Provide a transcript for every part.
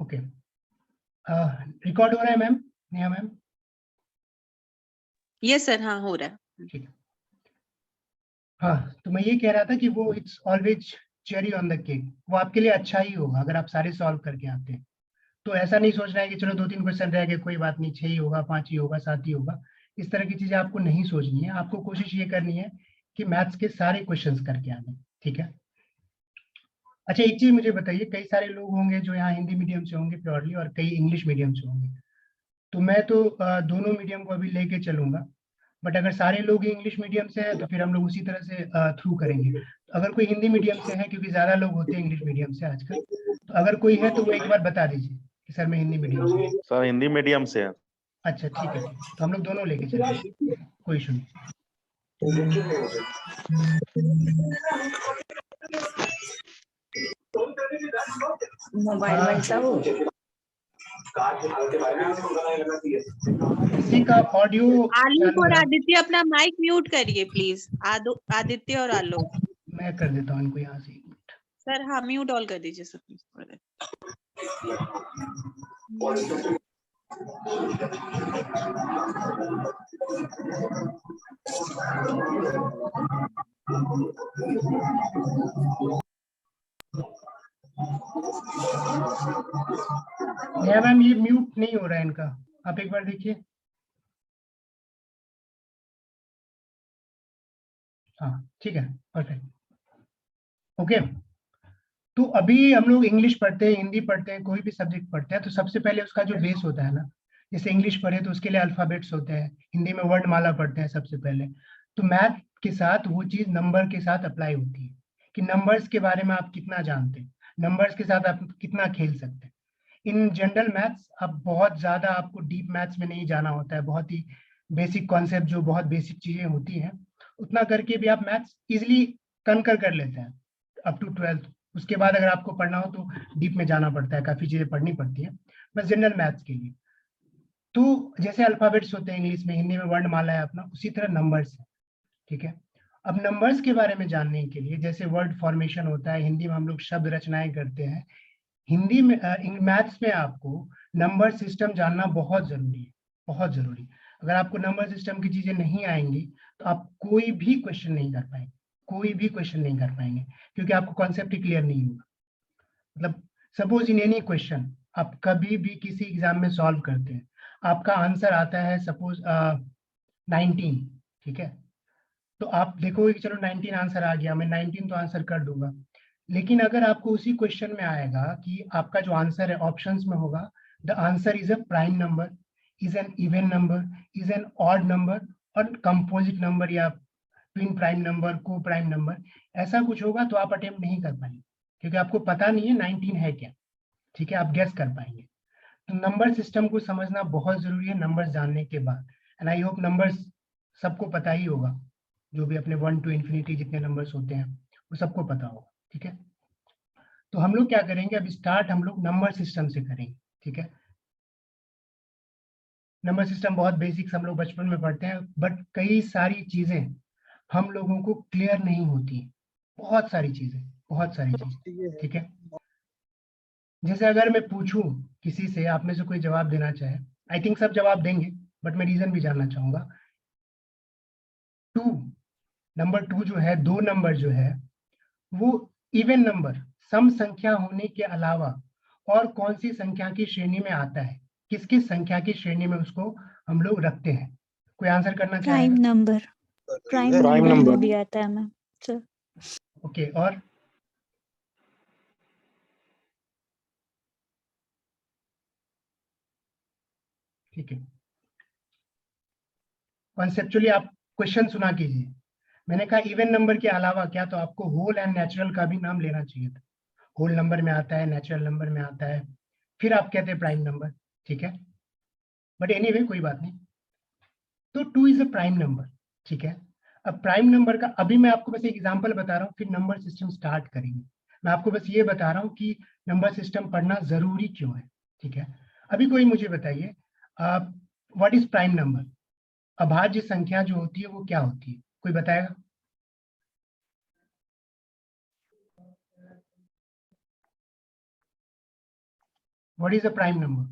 Okay, record हो रहा है ma'am, Neha ma'am? Yes sir, हाँ हो रहा है। ठीक है। हाँ, तो मैं ये कह रहा था कि वो it's always cherry on the cake, वो आपके लिए अच्छा ही होगा अगर आप सारे सॉल्व करके आते हैं। तो ऐसा नहीं सोचना है कि चलो 2-3 क्वेश्चन रह गए, कोई बात नहीं, 6 ही होगा, 5 ही होगा, 7 ही होगा। इस तरह की चीजें आपको नहीं सोचनी है। आपको कोशिश ये करनी है कि मैथ्स के सारे क्वेश्चंस करके आने। ठीक है। अच्छा, एक चीज मुझे बताइए, कई सारे लोग होंगे जो यहाँ हिंदी मीडियम से होंगे प्योरली, और कई इंग्लिश मीडियम से होंगे। तो मैं तो दोनों मीडियम को अभी लेके चलूंगा। बट अगर सारे लोग इंग्लिश मीडियम से हैं तो फिर हम लोग उसी तरह से थ्रू करेंगे। तो अगर कोई हिंदी मीडियम से है, क्योंकि ज्यादा लोग होते हैं इंग्लिश मीडियम से आजकल, तो अगर कोई है तो वो एक बार बता दीजिए कि सर मैं हिंदी मीडियम से हूँ। सर हिंदी मीडियम से है। अच्छा, ठीक है, ठीक है। तो हम लोग दोनों लेके चलेंगे, कोई इशू नहीं। मोबाइल किसी का ऑडियो आलोक और आदित्य अपना माइक म्यूट करिए प्लीज। आदित्य और आलोक, मैं कर देता हूँ इनको यहाँ से। सर हाँ म्यूट ऑल कर दीजिए सर प्लीज। मैम ये म्यूट नहीं हो रहा है इनका, आप एक बार देखिए। हाँ ठीक है, परफेक्ट, ओके। तो अभी हम लोग इंग्लिश पढ़ते हैं, हिंदी पढ़ते हैं, कोई भी सब्जेक्ट पढ़ते हैं, तो सबसे पहले उसका जो बेस होता है ना, जैसे इंग्लिश पढ़े तो उसके लिए अल्फाबेट्स होते हैं, हिंदी में वर्णमाला पढ़ते हैं सबसे पहले। तो मैथ के साथ वो चीज नंबर के साथ अप्लाई होती है कि नंबर्स के बारे में आप कितना जानते हैं, नंबर्स के साथ आप कितना खेल सकते हैं। इन जनरल मैथ्स अब बहुत ज्यादा आपको डीप मैथ्स में नहीं जाना होता है, बहुत ही बेसिक कॉन्सेप्ट जो बहुत बेसिक चीजें होती हैं उतना करके भी आप मैथ्स इजिली कनकर कर लेते हैं अप टू 12th। उसके बाद अगर आपको पढ़ना हो तो डीप में जाना पड़ता है, काफी चीजें पढ़नी पड़ती है बस जनरल मैथ्स के लिए। तो जैसे अल्फाबेट्स होते हैं इंग्लिश में, हिंदी में वर्णमाला है अपना, उसी तरह नंबर्स है। ठीक है। अब नंबर्स के बारे में जानने के लिए, जैसे वर्ड फॉर्मेशन होता है, हिंदी में हम लोग शब्द रचनाएं करते हैं, हिंदी में मैथ्स में आपको नंबर सिस्टम जानना बहुत जरूरी है, बहुत जरूरी। अगर आपको नंबर सिस्टम की चीजें नहीं आएंगी तो आप कोई भी क्वेश्चन नहीं कर पाएंगे, कोई भी क्वेश्चन नहीं कर पाएंगे, क्योंकि आपको कॉन्सेप्ट ही क्लियर नहीं होगा। मतलब सपोज इन एनी क्वेश्चन आप कभी भी किसी एग्जाम में सॉल्व करते हैं, आपका आंसर आता है सपोज 19, ठीक है। तो आप देखोगे कि चलो 19 आंसर आ गया, मैं 19 तो आंसर कर दूंगा। लेकिन अगर आपको उसी क्वेश्चन में आएगा कि आपका जो आंसर है ऑप्शंस में होगा, the answer is a prime number, is an even number, is an odd number, और कंपोजिट नंबर, या ट्विन प्राइम नंबर, को प्राइम नंबर, ऐसा कुछ होगा तो आप अटेम्प्ट नहीं कर पाएंगे, क्योंकि आपको पता नहीं है 19 है क्या। ठीक है, आप गेस कर पाएंगे। तो नंबर सिस्टम को समझना बहुत जरूरी है नंबर्स जानने के बाद। एंड आई होप नंबर्स सबको पता ही होगा, जो भी अपने 1 टू इन्फिनिटी जितने नंबर्स होते हैं वो सबको पता होगा। ठीक है। तो हम लोग क्या करेंगे, अब स्टार्ट हम लोग नंबर सिस्टम से करेंगे। ठीक है। नंबर सिस्टम बहुत बेसिक्स हम लोग बचपन में पढ़ते हैं, बट कई सारी चीजें हम लोगों को क्लियर नहीं होती है, बहुत सारी चीजें, बहुत सारी चीजें। ठीक है। जैसे अगर मैं पूछूं किसी से, आप में से कोई जवाब देना चाहे, आई थिंक सब जवाब देंगे, बट मैं रीजन भी जानना चाहूंगा। 2, नंबर 2 जो है, 2 नंबर जो है वो इवन नंबर, सम संख्या होने के अलावा और कौन सी संख्या की श्रेणी में आता है, किस किस संख्या की श्रेणी में उसको हम लोग रखते हैं? कोई आंसर करना प्राइम चाहेगा? Number, prime prime number number में भी आता है मैम सर। ओके, और ठीक है, कॉन्सेप्चुअली आप क्वेश्चन सुना कीजिए। मैंने कहा इवन नंबर के अलावा क्या, तो आपको होल एंड नेचुरल का भी नाम लेना चाहिए था। होल नंबर में आता है, नेचुरल नंबर में आता है, फिर आप कहते हैं प्राइम नंबर। ठीक है, बट एनीवे कोई बात नहीं। तो 2 इज अ प्राइम नंबर। ठीक है। अब प्राइम नंबर का अभी मैं आपको बस एक एग्जांपल बता रहा हूँ, फिर नंबर सिस्टम स्टार्ट करेंगे। मैं आपको बस ये बता रहा हूँ कि नंबर सिस्टम पढ़ना जरूरी क्यों है। ठीक है। अभी कोई मुझे बताइए, व्हाट इज प्राइम नंबर? अभाज्य संख्या जो होती है वो क्या होती है, कोई बताएगा? What is a prime number?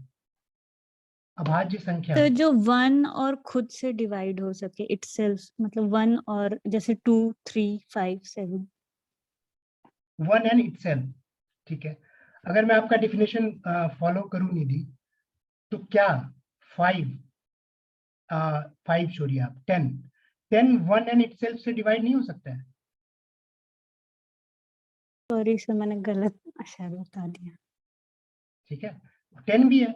अभाज्य संख्या। तो जो 1 और खुद से डिवाइड हो सके इटसेल्फ, मतलब 1 और जैसे 2 3 5 7। 1 एंड इटसेल्फ, ठीक है। अगर मैं आपका डेफिनेशन फॉलो करूं निधि, तो क्या 5 छोड़िए आप, 10 1 एंड इटसेल्फ से डिवाइड नहीं हो सकता है? सॉरी सर, मैंने गलत शायद बता दिया। ठीक है, 10 भी है।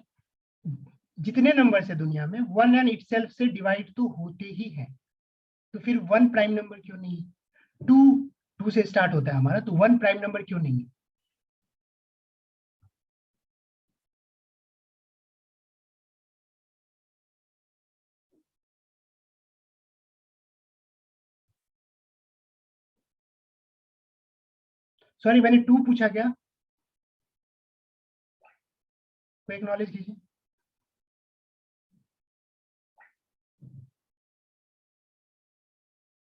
जितने नंबर है दुनिया में 1 एंड इटसेल्फ से डिवाइड तो होते ही हैं, तो फिर 1 प्राइम नंबर क्यों नहीं है? 2 से स्टार्ट होता है हमारा, तो 1 प्राइम नंबर क्यों नहीं है? सॉरी, मैंने 2 पूछा क्या? कोई एक्नॉलेज कीजिए।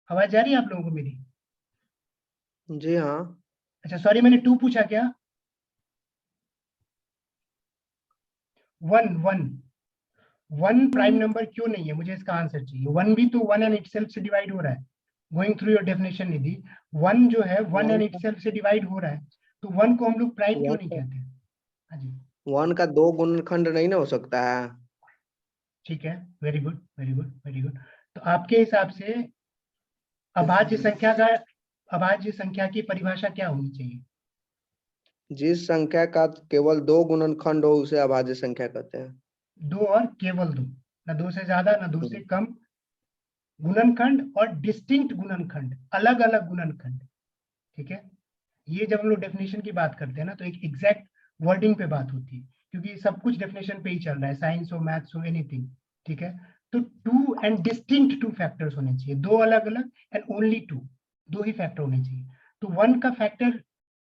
आवाज जा रही है आप लोगों को मेरी? जी हाँ। अच्छा सॉरी, मैंने 2 पूछा क्या? 1 प्राइम नंबर क्यों नहीं है? मुझे इसका आंसर चाहिए। 1 भी तो 1 एंड इटसेल्फ से डिवाइड हो रहा है। गोइंग थ्रू योर डेफिनेशन निधि, 1 जो है 1 एंड इटसेल्फ से डिवाइड हो रहा है, तो 1 को हम लोग प्राइम क्यों नहीं कहते? हाँ जी, 1 का 2 गुणनखंड नहीं ना हो सकता है। ठीक है, very good very good very good. तो आपके हिसाब से अभाज्य संख्या की परिभाषा क्या होनी चाहिए? जिस संख्या का केवल 2 गुणनखंड हो उसे अभाज्य संख्या कहते हैं। 2 और केवल 2, ना 2 से ज्यादा ना 2 से कम। गुणनखंड और डिस्टिंक्ट गुणनखंड, अलग अलग गुणनखंड, ठीक है। ये जब हम लोग डेफिनेशन की बात करते हैं ना, तो एक एग्जैक्ट वर्डिंग पे बात होती है, क्योंकि सब कुछ डेफिनेशन पे ही चल रहा है, साइंस हो मैथ्स हो एनीथिंग, ठीक है। तो 2 एंड डिस्टिंक्ट 2 फैक्टर्स होने चाहिए, 2 अलग अलग एंड ओनली 2, 2 ही फैक्टर होने चाहिए। तो 1 का फैक्टर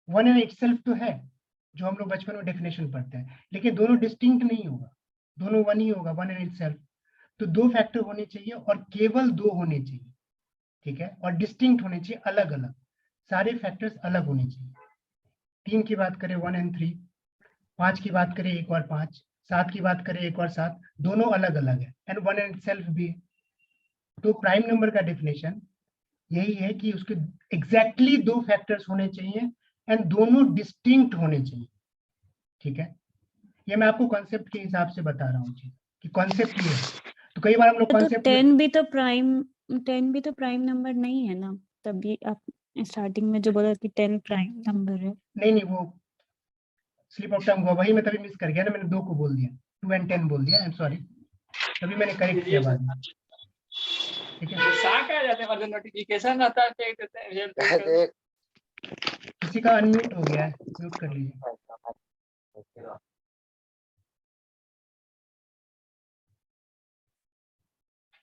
1 एंड इटसेल्फ तो है, जो हम लोग बचपन में डेफिनेशन पढ़ते हैं, लेकिन दोनों डिस्टिंक्ट नहीं होगा, दोनों 1 ही होगा, 1 एंड इटसेल्फ। तो 2 फैक्टर होने चाहिए और केवल 2 होने चाहिए, ठीक है, और डिस्टिंक्ट होने चाहिए, अलग अलग, सारे फैक्टर्स अलग होने चाहिए। 3 की बात करें 1 एंड 3, 5 की बात करें 1 और 5, 7 की बात करें 1 और 7, दोनों अलग अलग है एंड 1 एंड सेल्फ भी है। तो प्राइम नंबर का डेफिनेशन यही है कि उसके एग्जैक्टली 2 फैक्टर्स होने चाहिए एंड दोनों डिस्टिंक्ट होने चाहिए, ठीक है। ये मैं आपको कॉन्सेप्ट के हिसाब से बता रहा हूँ कि कॉन्सेप्ट ये है। तो कई बार हम लोग तो कॉन्सेप्ट 10 भी तो प्राइम नंबर नहीं है ना? तभी आप स्टार्टिंग में जो बोला कि 10 प्राइम नंबर है। नहीं, वो स्लिप ऑफ टंग हुआ, वही मैं तभी मिस कर गया ना, मैंने 2 को बोल दिया, 2 एंड 10 बोल दिया, आई एम सॉरी, तभी मैंने करेक्ट किया बाद में, ठीक है। आ जाते हैं, नोटिफिकेशन आता है, देख देते हैं। किसी का अनम्यूट हो गया है, म्यूट कर लीजिए।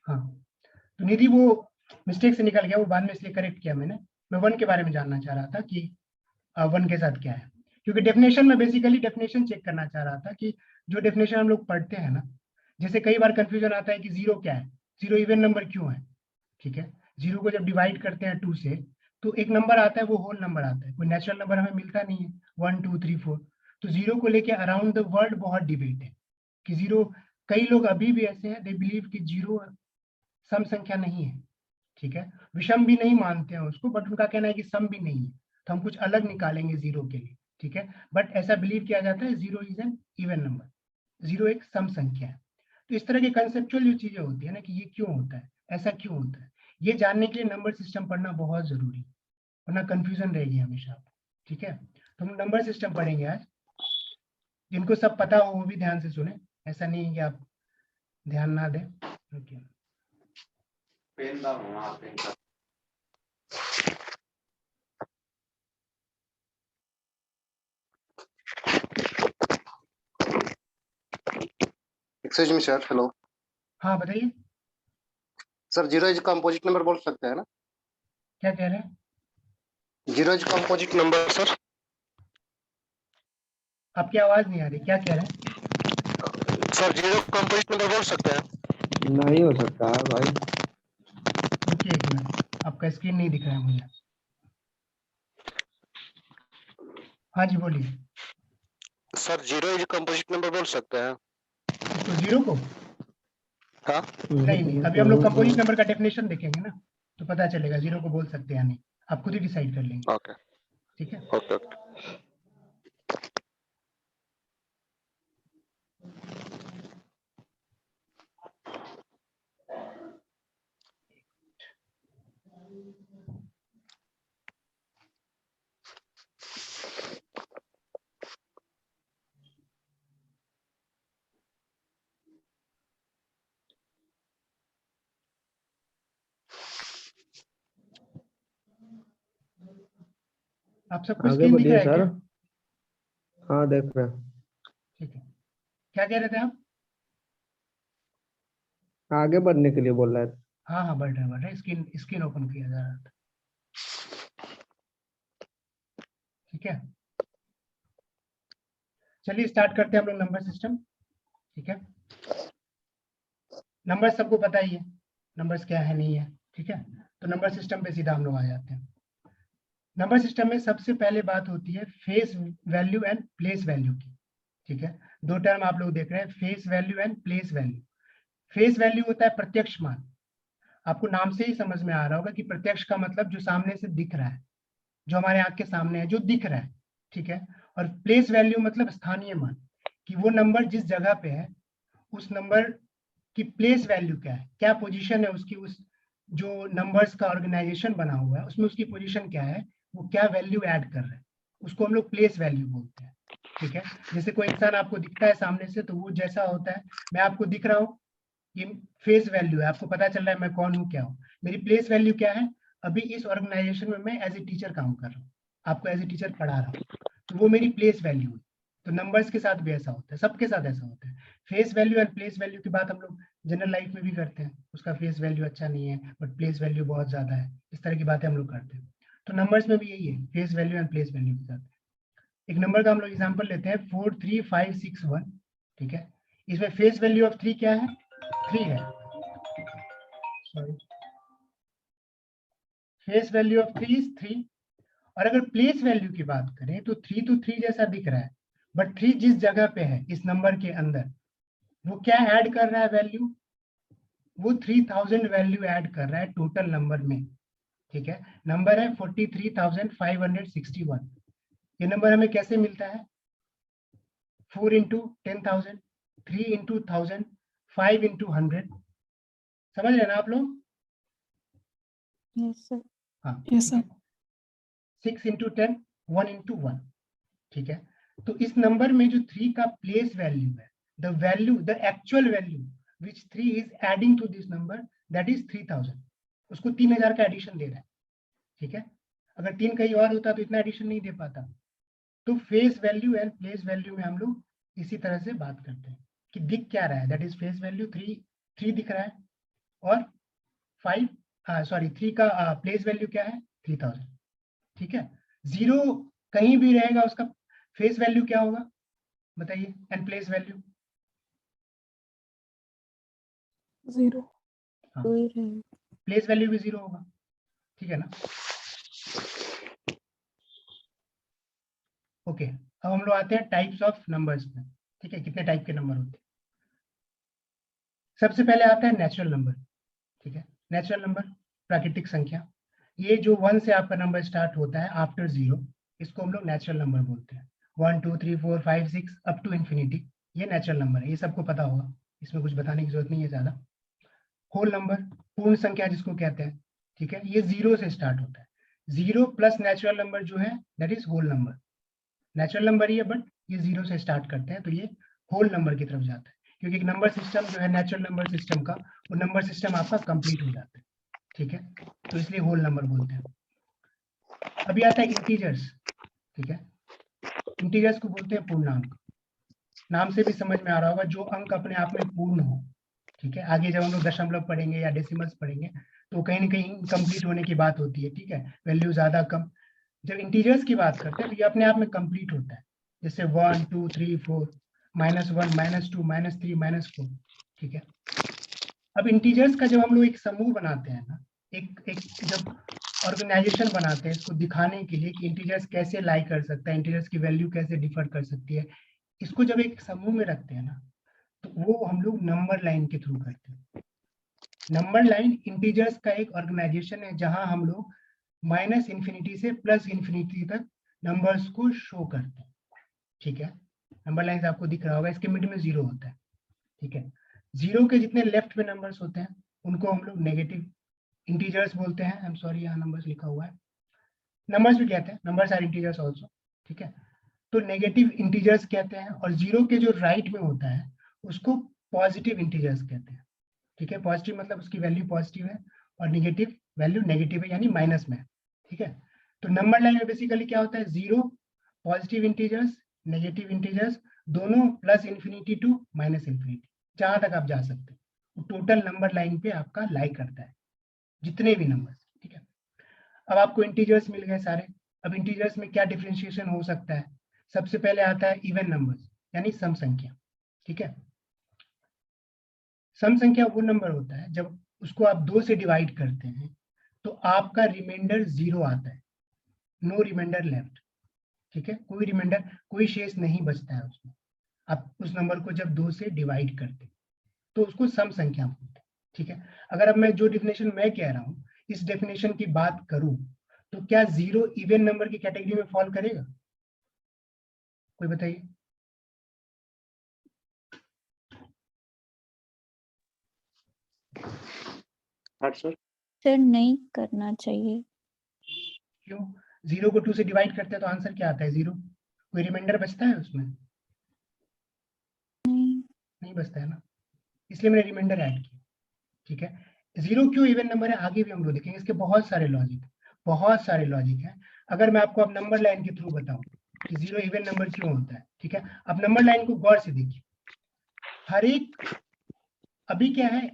हाँ, तो निधि वो मिस्टेक से निकल गया, वो बाद में इसलिए करेक्ट किया मैंने। मैं 1 के बारे में जानना चाह रहा था कि 1 के साथ क्या है, क्योंकि डेफिनेशन में बेसिकली डेफिनेशन चेक करना चाह रहा था कि जो डेफिनेशन हम लोग पढ़ते हैं ना, जैसे कई बार कंफ्यूजन आता है कि 0 क्या है, 0 इवन नंबर क्यों है, ठीक है। 0 को जब डिवाइड करते हैं 2 से, तो एक नंबर आता है, वो होल नंबर आता है, कोई नेचुरल नंबर हमें मिलता नहीं है 1 2 3 4। तो 0 को लेके अराउंड द वर्ल्ड बहुत डिबेट है कि 0, कई लोग अभी भी ऐसे हैं, दे बिलीव कि 0 सम संख्या नहीं है, ठीक है। विषम भी नहीं मानते हैं उसको, बट उनका कहना है कि सम भी नहीं है, तो हम कुछ अलग निकालेंगे 0 के लिए, ठीक है। बट ऐसा बिलीव किया जाता है 0 इज एन इवन नंबर, 0 एक सम संख्या है। तो इस तरह की कंसेप्चुअल जो चीजें होती है ना, कि ये क्यों होता है, ऐसा क्यों होता है, ये जानने के लिए नंबर सिस्टम पढ़ना बहुत जरूरी है, वरना कंफ्यूजन रहेगी हमेशा, ठीक है। तो हम नंबर सिस्टम पढ़ेंगे आज, जिनको सब पता हो वो भी ध्यान से सुने, ऐसा नहीं है कि आप ध्यान ना दें, okay. Excuse me sir, hello हाँ बताइए, सर। 0 इज कंपोजिट नंबर बोल सकते हैं ना? क्या कह रहे हैं? 0 इज कंपोजिट नंबर सर। आपकी आवाज नहीं आ रही, क्या कह रहे हैं? सर 0 कंपोजिट नंबर बोल सकते हैं? नहीं हो सकता है भाई। रुकिए एक मिनट, आपका स्क्रीन नहीं दिख रहा है मुझे। हाँ जी बोलिए। Sir zero is composite number बोल सकते हैं? तो जीरो को हाँ नहीं, अभी हम लोग कंपोजिट नंबर का डेफिनेशन देखेंगे ना, तो पता चलेगा जीरो को बोल सकते हैं या नहीं, आप खुद ही डिसाइड कर लेंगे। ओके ठीक है, ओके ओके। आप सबको आगे स्क्रीन दिख बढ़िए रहा है सर। क्या? हाँ देख रहे हैं। ठीक है, क्या कह रहे थे आप? आगे बढ़ने के लिए बोल रहे थे। हाँ हाँ, बढ़ रहा है, स्क्रीन स्क्रीन ओपन किया जा रहा था। ठीक है, चलिए स्टार्ट करते हैं हम लोग नंबर सिस्टम। ठीक है, नंबर सबको पता ही है, नंबर्स क्या है नहीं है। ठीक है, तो नंबर सिस्टम पे सीधा हम लोग आ जाते हैं। नंबर सिस्टम में सबसे पहले बात होती है face value and place value की। ठीक है, दो टर्म आप लोग देख रहे हैं, face value and place value. Face value होता है प्रत्यक्ष मान, आपको नाम से ही समझ में आ रहा होगा कि प्रत्यक्ष का मतलब जो सामने से दिख रहा है, जो हमारे आंख के सामने है, जो दिख रहा है। ठीक है, और प्लेस वैल्यू मतलब स्थानीय मान, कि वो नंबर जिस जगह पे है उस नंबर की प्लेस वैल्यू क्या है, क्या पोजीशन है उसकी, उस जो नंबर्स का ऑर्गेनाइजेशन बना हुआ है उसमें उसकी पोजीशन क्या है, वो क्या वैल्यू ऐड कर रहा है, उसको हम लोग प्लेस वैल्यू बोलते हैं। ठीक है, जैसे कोई इंसान आपको दिखता है सामने से, तो वो जैसा होता है, मैं आपको दिख रहा हूँ, ये फेस वैल्यू है, आपको पता चल रहा है मैं कौन हूँ क्या हूँ। मेरी प्लेस वैल्यू क्या है, अभी इस ऑर्गेनाइजेशन में मैं एज ए टीचर काम कर रहा हूँ, आपको एज ए टीचर पढ़ा रहा हूँ, तो वो मेरी प्लेस वैल्यू है। तो नंबर्स के साथ भी ऐसा होता है, सबके साथ ऐसा होता है। Face value and place value की बात हम लोग जनरल लाइफ में भी करते हैं, उसका फेस वैल्यू अच्छा नहीं है बट प्लेस वैल्यू बहुत ज्यादा है, इस तरह की बातें हम लोग करते हैं। तो नंबर्स में भी यही है, face value and place value के साथ। एक नंबर का हम लोग एग्जाम्पल लेते हैं 43561। ठीक है, इसमें फेस वैल्यू ऑफ 3 क्या है, 3 है, sorry, face value of 3 is 3। और अगर प्लेस वैल्यू की बात करें तो 3 तो 3 जैसा दिख रहा है, बट 3 जिस जगह पे है इस नंबर के अंदर, वो क्या ऐड कर रहा है वैल्यू, वो 3000 वैल्यू ऐड कर रहा है टोटल नंबर में। ठीक है, नंबर है 43,561। ये नंबर हमें कैसे मिलता है, 4 इंटू 10,000, 3 इंटू 1000, 5 इंटू 100। समझ रहे हैं ना आप लोग? Yes sir. हाँ, यस सर। 6 into 10, 1 into 1। ठीक है, तो इस नंबर में जो 3 का प्लेस वैल्यू है, the value, the actual value which 3 is adding to this number, that is 3000। उसको 3000 का एडिशन दे रहा है। ठीक है, अगर 3 कहीं और होता तो इतना एडिशन नहीं दे पाता। तो face value and place value में हम लोग इसी तरह से बात करते हैं कि दिख क्या रहा है, दैट इज फेस वैल्यू 3 दिख रहा है, और 3 का प्लेस वैल्यू क्या है, 3000। ठीक है, 0 कहीं भी रहेगा, उसका फेस वैल्यू क्या होगा बताइए, एंड प्लेस वैल्यू 0। कोई रहे। प्लेस वैल्यू भी 0 होगा। ठीक है ना? ओके, अब हम लोग आते हैं टाइप्स ऑफ नंबर्स में। ठीक है, कितने टाइप के नंबर होते हैं। सबसे पहले आता है नेचुरल नंबर। ठीक है, नेचुरल नंबर प्राकृतिक संख्या, ये जो 1 से आपका नंबर स्टार्ट होता है आफ्टर 0, इसको हम लोग नेचुरल नंबर बोलते हैं। 1 2 3 4 5 6 अप टू इंफिनिटी, ये नेचुरल नंबर है, ये सबको पता होगा, इसमें कुछ बताने की जरूरत नहीं है ज्यादा। होल नंबर, पूर्ण संख्या जिसको कहते हैं। ठीक है, ये 0 से स्टार्ट होता है, 0 प्लस नेचुरल नंबर जो है that is whole number. Natural number ही है बट ये 0 से स्टार्ट करते हैं, तो ये होल नंबर की तरफ जाता है, क्योंकि एक नंबर सिस्टम जो है नेचुरल नंबर सिस्टम का, वो नंबर सिस्टम आपका कंप्लीट हो जाता है। ठीक है, तो इसलिए होल नंबर बोलते हैं। अभी आता है इंटीजर्स। ठीक है, इंटीजर्स को बोलते हैं पूर्णांक। नाम से भी समझ में आ रहा होगा, जो अंक अपने आप में पूर्ण हो। ठीक है, आगे जब हम लोग दशमलव पढ़ेंगे या डेसिमल्स पढ़ेंगे तो कहीं ना कहीं इनकम्प्लीट होने की बात होती है। ठीक है, वैल्यू ज्यादा कम। जब इंटीजर्स की बात करते हैं तो ये अपने आप में कंप्लीट होता है, जैसे 1 2 3 4, -1 -2 -3 -4। ठीक है, अब इंटीजर्स का जब हम लोग एक समूह बनाते हैं ना, एक जब ऑर्गेनाइजेशन बनाते हैं इसको दिखाने के लिए कि इंटीजर्स कैसे लाई कर सकता है, इंटीजर्स की वैल्यू कैसे डिफर कर सकती है, इसको जब एक समूह में रखते हैं ना, तो वो हम लोग नंबर लाइन के थ्रू करते हैं। नंबर लाइन इंटीजर्स का एक ऑर्गेनाइजेशन है जहां हम लोग माइनस इन्फिनिटी से प्लस इन्फिनिटी तक नंबर्स को शो करते हैं। ठीक है, नंबर लाइन आपको दिख रहा होगा, इसके मिड में 0 होता है। ठीक है, 0 के जितने लेफ्ट में नंबर्स होते हैं उनको हम लोग नेगेटिव इंटीजर्स बोलते हैं। आई एम सॉरी, यहाँ नंबर्स लिखा हुआ है, नंबर्स भी कहते हैं, नंबर्स आर इंटीजर्स आल्सो। ठीक है, तो नेगेटिव इंटीजर्स कहते हैं, और 0 के जो राइट में होता है उसको पॉजिटिव इंटीजर्स कहते हैं। ठीक है, पॉजिटिव मतलब उसकी वैल्यू पॉजिटिव है और नेगेटिव वैल्यू नेगेटिव है, यानी माइनस में। ठीक है, तो नंबर लाइन में बेसिकली क्या होता है, 0 पॉजिटिव इंटीजर्स नेगेटिव इंटीजर्स दोनों plus infinity to minus infinity, जहां तक आप जा सकते हैं टोटल नंबर लाइन पे आपका लाई करता है, जितने भी नंबर। ठीक है, अब आपको इंटीजर्स मिल गए सारे। अब इंटीजर्स में क्या डिफरेंशिएशन हो सकता है, सबसे पहले आता है इवन नंबर्स यानी सम संख्या। ठीक है, सम संख्या वो नंबर होता है जब उसको आप 2 से डिवाइड करते हैं तो आपका रिमाइंडर 0 आता है, नो रिमाइंडर लेफ्ट। ठीक है, कोई रिमाइंडर, कोई शेष नहीं बचता है उसमें। आप उस नंबर को जब 2 से डिवाइड करते हैं तो उसको सम संख्या बोलते हैं। ठीक है, अगर अब मैं जो डेफिनेशन मैं कह रहा हूँ इस डेफिनेशन की बात करूं तो क्या 0 इवन नंबर की कैटेगरी में फॉल करेगा, कोई बताइए। सर नहीं करना चाहिए। क्यों, 0 को 2 से डिवाइड करते हैं तो आंसर क्या आता है 0, कोई रिमाइंडर बचता है उसमें, नहीं बचता है ना, इसलिए मैंने रिमाइंडर ऐड किया। ठीक है, 0 क्यों इवन नंबर है आगे भी हम लोग देखेंगे, इसके बहुत सारे लॉजिक है। अगर मैं आपको अब नंबर लाइन के थ्रू बताऊं कि 0 इवन नंबर क्यों होता है। ठीक है, अब नंबर लाइन को गौर से देखिए, हर एक, अभी क्या है,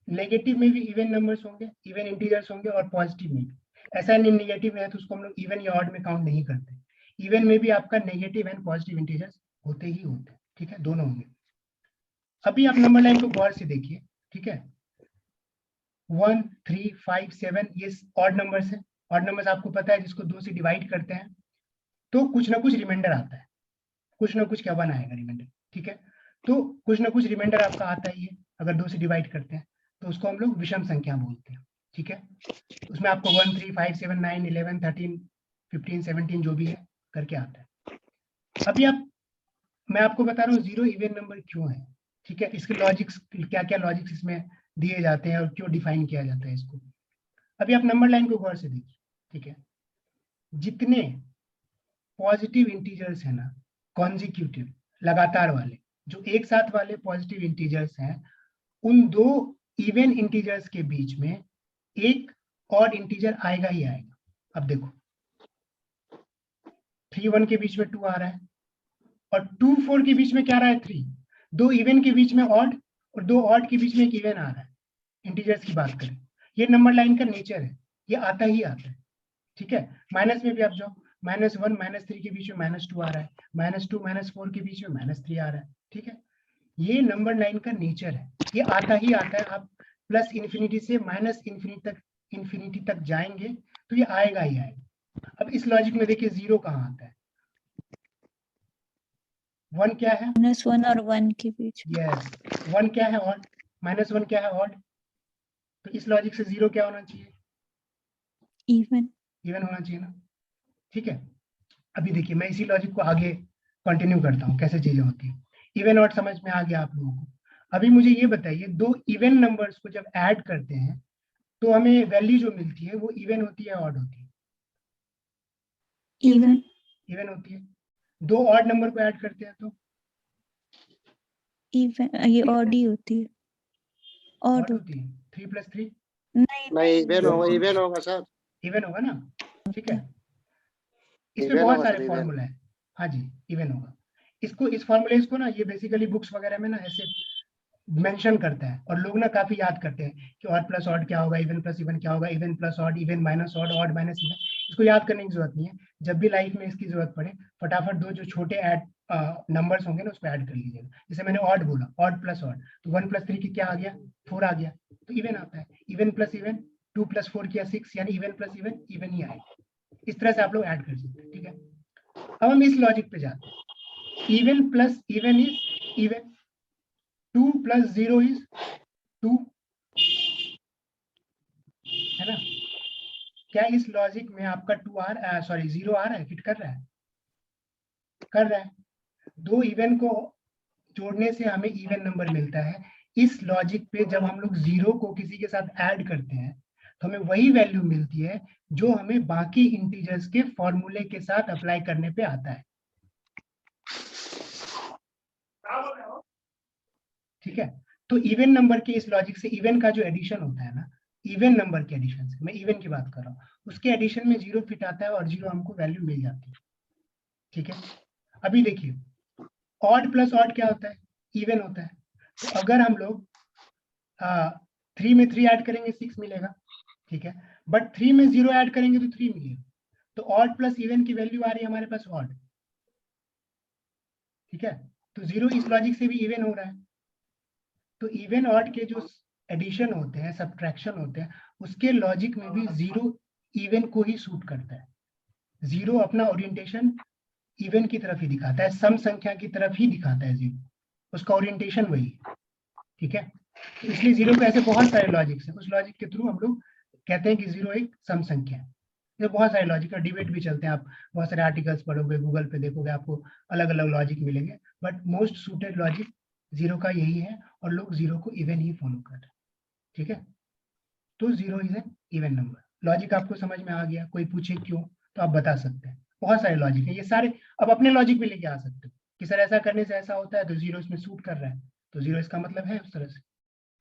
नेगेटिव में भी इवन नंबर्स होंगे, इवन इंटीजर्स होंगे, और पॉजिटिव में भी। ऐसा नहीं नेगेटिव है तो उसको हम लोग इवन या ऑड में काउंट नहीं करते, इवन में भी आपका नेगेटिव एंड पॉजिटिव इंटीजर्स होते ही होते हैं। ठीक है, दोनों होंगे। अभी आप नंबर लाइन को गौर से देखिए। ठीक है, 1 3 5 7 ये ऑड नंबर्स है। ऑड नंबर्स आपको पता है जिसको 2 से डिवाइड करते हैं तो कुछ ना कुछ रिमाइंडर आता है, कुछ ना कुछ क्या 1 आएगा रिमाइंडर। ठीक है, तो कुछ ना कुछ रिमाइंडर आपका आता ही है अगर 2 से डिवाइड करते हैं, तो उसको हम लोग विषम संख्या बोलते हैं। ठीक है, उसमें आपको 1 3 5 7 9 11 13 15 17 जो भी है करके आता है। अभी मैं आपको बता रहा हूँ 0 इवन नंबर क्यों है। ठीक है, इसके लॉजिक्स क्या क्या लॉजिक्स इसमें दिए जाते हैं और क्यों डिफाइन किया जाता है इसको। अभी आप नंबर लाइन को गौर से देखिए। ठीक है, जितने पॉजिटिव इंटीजर्स है ना, कॉन्जिक्यूटिव लगातार वाले, जो एक साथ वाले पॉजिटिव इंटीजर्स हैं, उन 2 इवन इंटीजर्स के बीच में एक ऑड इंटीजर आएगा ही आएगा। अब देखो 3 1 के बीच में 2 आ रहा है और 2 4 के बीच में क्या आ रहा है 3, 2 इवन के बीच में ऑड और 2 ऑड के बीच में एक इवन आ रहा है। इंटीजर्स की बात करें, ये नंबर लाइन का नेचर है, ये आता ही आता है। ठीक है, माइनस में भी आप जाओ, -1 -3 के बीच में -2 आ रहा है, -2 -4 के बीच में -3 आ रहा है। ठीक है, ये नंबर लाइन का नेचर है, ये आता ही आता है। आप प्लस इन्फिनिटी से माइनस इन्फिनिटी तक जाएंगे तो ये आएगा ही आएगा। अब इस लॉजिक में देखिए 0 कहाँ आता है, 1 क्या है, -1 और 1 के बीच में। यस, 1 क्या है ऑड, -1 क्या है ऑड, तो इस लॉजिक से 0 क्या होना चाहिए, इवन होना चाहिए ना। ठीक है, अभी देखिए मैं इसी लॉजिक को आगे कंटिन्यू करता हूँ कैसे चीजें होती है। इवन ऑड समझ में आ गया आप लोगों को। अभी मुझे ये बताइए 2 इवन नंबर्स को जब ऐड करते हैं तो हमें वैल्यू जो मिलती है वो इवन होती है ऑड होती है, इवन होती है। 2 ऑड नंबर को ऐड करते हैं तो इवन, ये ऑड ही होती है, ऑड होती है। 3 + 3 नहीं इवन होगा सर, इवन होगा ना। ठीक है, इसमें Even बहुत होगा सारे सर, even। फॉर्मूला है। हाँ जी, इवन होगा। इसको इस फॉर्मूले को ना ये बेसिकली बुक्स वगैरह में ना ऐसे मेंशन करता है और लोग ना काफी याद करते हैं कि ऑड प्लस ऑड क्या होगा, इवन प्लस इवन क्या होगा, even plus odd, even minus odd minus even. इसको याद करने की जरूरत नहीं है, जब भी लाइफ में इसकी जरूरत पड़े फटाफट 2 जो छोटे ऐड नंबर्स होंगे ना उसको ऐड कर लीजिएगा। जैसे मैंने ऑड बोला, ऑड प्लस ऑड, तो 1 + 3 की क्या आ गया 4 आ गया, तो इवन आता है। इवन प्लस इवन 2 + 4 किया 6, यानी इवन प्लस इवन ही आएगा। इस तरह से आप लोग ऐड कर सकते हैं। ठीक है, अब हम इस लॉजिक पे जाते हैं even plus even is even, 2 plus 0 is 2, है ना? क्या इस लॉजिक में आपका 0 आ रहा है? फिट कर रहा है? कर रहा है। दो इवन को जोड़ने से हमें इवन नंबर मिलता है। इस लॉजिक पे जब हम लोग 0 को किसी के साथ ऐड करते हैं तो हमें वही वैल्यू मिलती है जो हमें बाकी इंटीजर्स के फॉर्मूले के साथ अप्लाई करने पे आता है। ठीक है, तो इवन नंबर के इस लॉजिक से इवन का जो एडिशन होता है ना, इवन नंबर के एडिशन से, मैं इवन की बात कर रहा हूँ, उसके एडिशन में 0 फिट आता है और 0 हमको वैल्यू मिल जाती है। ठीक है, अभी देखिए ऑड प्लस ऑड क्या होता है? इवन होता है। तो अगर हम लोग 3 में 3 ऐड करेंगे 6 मिलेगा। ठीक है, बट 3 में 0 ऐड करेंगे तो 3 मिलेगा। तो ऑड प्लस इवन की वैल्यू आ रही है हमारे पास ऑड। ठीक है, तो 0 इस लॉजिक से भी इवन हो रहा है। तो इवन ऑड के जो एडिशन होते हैं, सब्ट्रैक्शन होते हैं, उसके लॉजिक में भी 0 इवन को ही सूट करता है। 0 अपना ओरिएंटेशन इवन की तरफ ही दिखाता है, सम संख्या की तरफ ही दिखाता है 0, उसका ओरिएंटेशन वही है। ठीक है, तो इसलिए 0 पे ऐसे बहुत सारे लॉजिक्स हैं। उस लॉजिक के थ्रू हम लोग कहते हैं कि 0 एक सम संख्या है। ये बहुत सारे लॉजिक का डिबेट भी चलते हैं, आप बहुत सारे आर्टिकल्स पढ़ोगे, गूगल पे देखोगे, आपको अलग अलग लॉजिक मिलेंगे, बट मोस्ट सूटेड लॉजिक 0 का यही है और लोग 0 को इवन ही फॉलो कर रहे हैं। ठीक है, तो 0 is an even number. Logic आपको समझ में आ गया? कोई पूछे क्यों तो आप बता सकते हैं। बहुत सारे लॉजिक है, ये सारे अब अपने लॉजिक में लेके आ सकते हो कि सर ऐसा करने से ऐसा होता है, तो 0 इसमें सूट कर रहा है, तो 0 इसका मतलब है उस तरह से।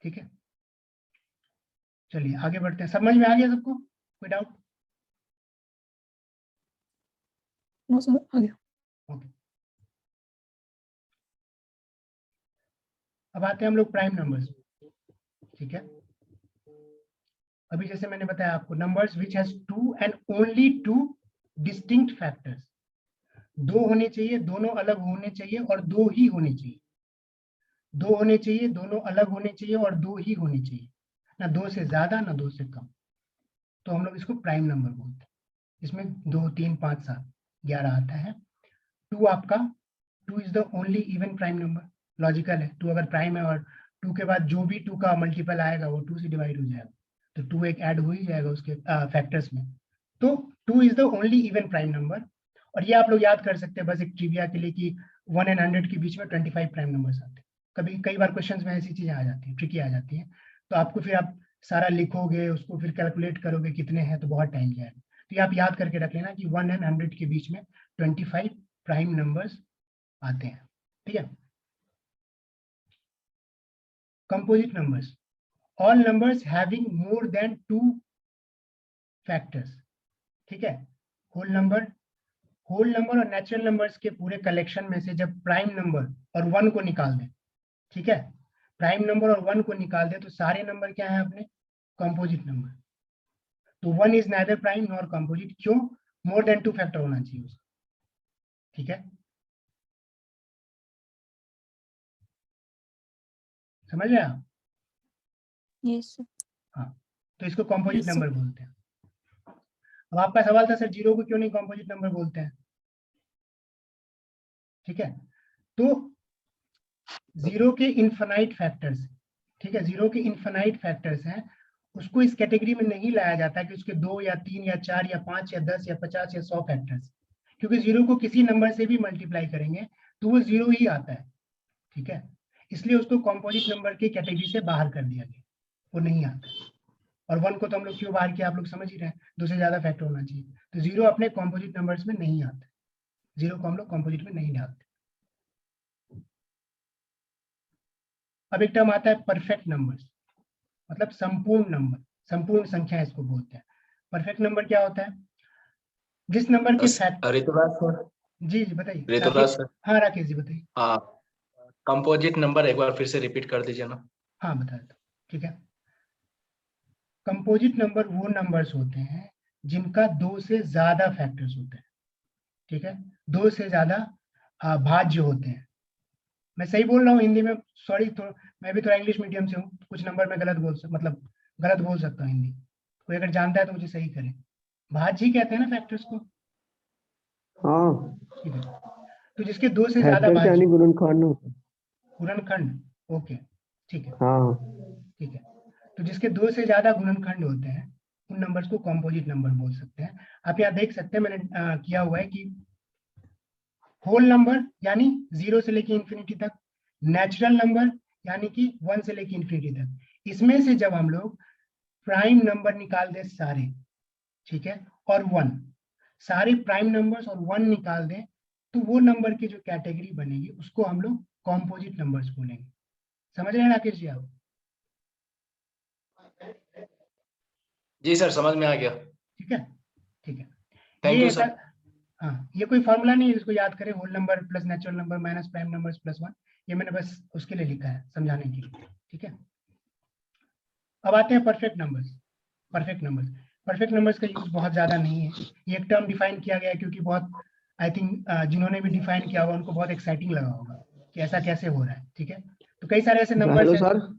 ठीक है, चलिए आगे बढ़ते हैं। समझ में आ गया सबको? कोई डाउट? नो सर, आ गया। ओके, अब आते हैं हम लोग प्राइम नंबर्स। ठीक है, अभी जैसे मैंने बताया आपको, numbers which has 2 and only 2 distinct factors. 2 होने चाहिए, दोनों अलग होने चाहिए और 2 ही होने चाहिए। 2 होने चाहिए, दोनों अलग होने चाहिए और 2 ही होने चाहिए, ना 2 से ज्यादा ना 2 से कम। तो हम लोग इसको प्राइम नंबर बोलते हैं। इसमें 2, 3, 5, 7, 11 आता है। 2 आपका 2 is the only even prime number. Logical है, 2 अगर प्राइम है और 2 के बाद जो भी 2 का मल्टीपल आएगा वो 2 से डिवाइड हो जाएगा, तो 2 एक ऐड हो ही जाएगा उसके फैक्टर्स में। तो 2 is the only even prime number. और ये आप लोग याद कर सकते हैं बस एक ट्रिविया के लिए कि 1 एंड 100 के बीच में 25 प्राइम नंबर्स आते हैं। कई बार क्वेश्चंस में ऐसी चीजें आ जाती है, ट्रिकी आ जाती है, तो आपको फिर आप सारा लिखोगे, उसको फिर कैलकुलेट करोगे कितने हैं, तो बहुत टाइम जाएगा। तो ये आप याद करके रख लेना कि 1 एंड 100 के बीच में 25 प्राइम नंबर्स आते हैं। ठीक है, composite numbers, all numbers having more than 2 factors. ठीक है, होल नंबर और नेचुरल नंबर्स के पूरे कलेक्शन में से जब प्राइम नंबर और 1 को निकाल दें, ठीक है, प्राइम नंबर और 1 को निकाल दें तो सारे नंबर क्या है अपने? Composite number. तो 1 is neither prime nor composite. क्यों? मोर देन 2 फैक्टर होना चाहिए उसका। ठीक है, समझ रहे आप? यस हाँ, तो इसको कंपोजिट Yes, नंबर बोलते हैं। अब आपका सवाल था सर 0 को क्यों नहीं कंपोजिट नंबर बोलते हैं? ठीक है, तो 0 के इनफाइनाइट फैक्टर्स, ठीक है, 0 के इनफाइनाइट फैक्टर्स हैं, उसको इस कैटेगरी में नहीं लाया जाता कि उसके 2 या 3 या 4 या 5 या 10 या 50 या 100 फैक्टर्स, क्योंकि 0 को किसी नंबर से भी मल्टीप्लाई करेंगे तो वो 0 ही आता है। ठीक है, इसलिए उसको कंपोजिट नंबर की कैटेगरी से बाहर कर दिया गया, वो नहीं आता। और 1 को तो हम लोग क्यों बाहर किया आप लोग समझ ही रहे हैं, 2 से ज्यादा फैक्टर होना चाहिए। तो 0 अपने कंपोजिट नंबर्स में नहीं आता, 0 को हम लोग कंपोजिट में नहीं डालते। अब एक टर्म आता है परफेक्ट नंबर्स, मतलब संपूर्ण नंबर, संपूर्ण संख्या इसको बोलते हैं। परफेक्ट नंबर क्या होता है? जिस नंबर के फैक्टर, ऋतुराज सर, जी बताइए। ऋतुराज राकेश, सर, हाँ राकेश जी बताइए। हाँ, कंपोजिट नंबर एक बार फिर से रिपीट कर दीजिए ना। हाँ बता देता हूँ, ठीक है। कंपोजिट नंबर वो नंबर्स होते हैं जिनका 2 से ज्यादा फैक्टर्स होते हैं। ठीक है, 2 से ज्यादा भाज्य होते हैं। मैं सही बोल रहा हूँ हिंदी में? सॉरी, तो मैं भी थोड़ा इंग्लिश मीडियम से हूँ, कुछ नंबर में गलत बोल सकता हूँ हिंदी। कोई अगर जानता है तो मुझे सही करे। भाज्य ही कहते हैं ना फैक्टर्स को? हाँ, ठीक है, तो जिसके 2 से ज्यादा फैक्टर यानी भाज्य, गुणनखंड होता है। गुणनखंड, ओके ठीक है हाँ ठीक है। तो जिसके 2 से ज्यादा गुणनखंड होते हैं उन नंबर्स को कॉम्पोजिट नंबर बोल सकते हैं। आप यहाँ देख सकते हैं मैंने किया हुआ है कि होल नंबर यानी 0 से लेके इंफिनिटी तक, नेचुरल नंबर यानी कि 1 से लेके इंफिनिटी तक। इसमें से जब हम लोग प्राइम नंबर निकाल दें सारे, ठीक है, और 1, सारे प्राइम नंबर्स और 1 निकाल दें, तो वो नंबर की जो कैटेगरी बनेगी उसको हम लोग कॉम्पोजिट नंबर्स बोलेंगे। समझ रहे हैं राकेश जी आप? जी सर, समझ में आ गया। ठीक है ठीक है। थैंक ये यू ऐसा, सर। हाँ, ये कोई फॉर्मूला नहीं है जिसको याद करें, whole number plus natural number minus prime numbers plus 1। ये मैंने बस उसके लिए लिखा है, समझाने के लिए, ठीक है। अब आते हैं perfect numbers. Perfect numbers, perfect numbers का यूज बहुत ज्यादा नहीं है। ये एक टर्म डिफाइन किया गया है क्योंकि बहुत, आई थिंक जिन्होंने भी डिफाइन किया होगा उनको बहुत एक्साइटिंग लगा होगा कि ऐसा कैसे हो रहा है, ठीक है। तो कई सारे ऐसे नंबर्स हेलो हैं। सर।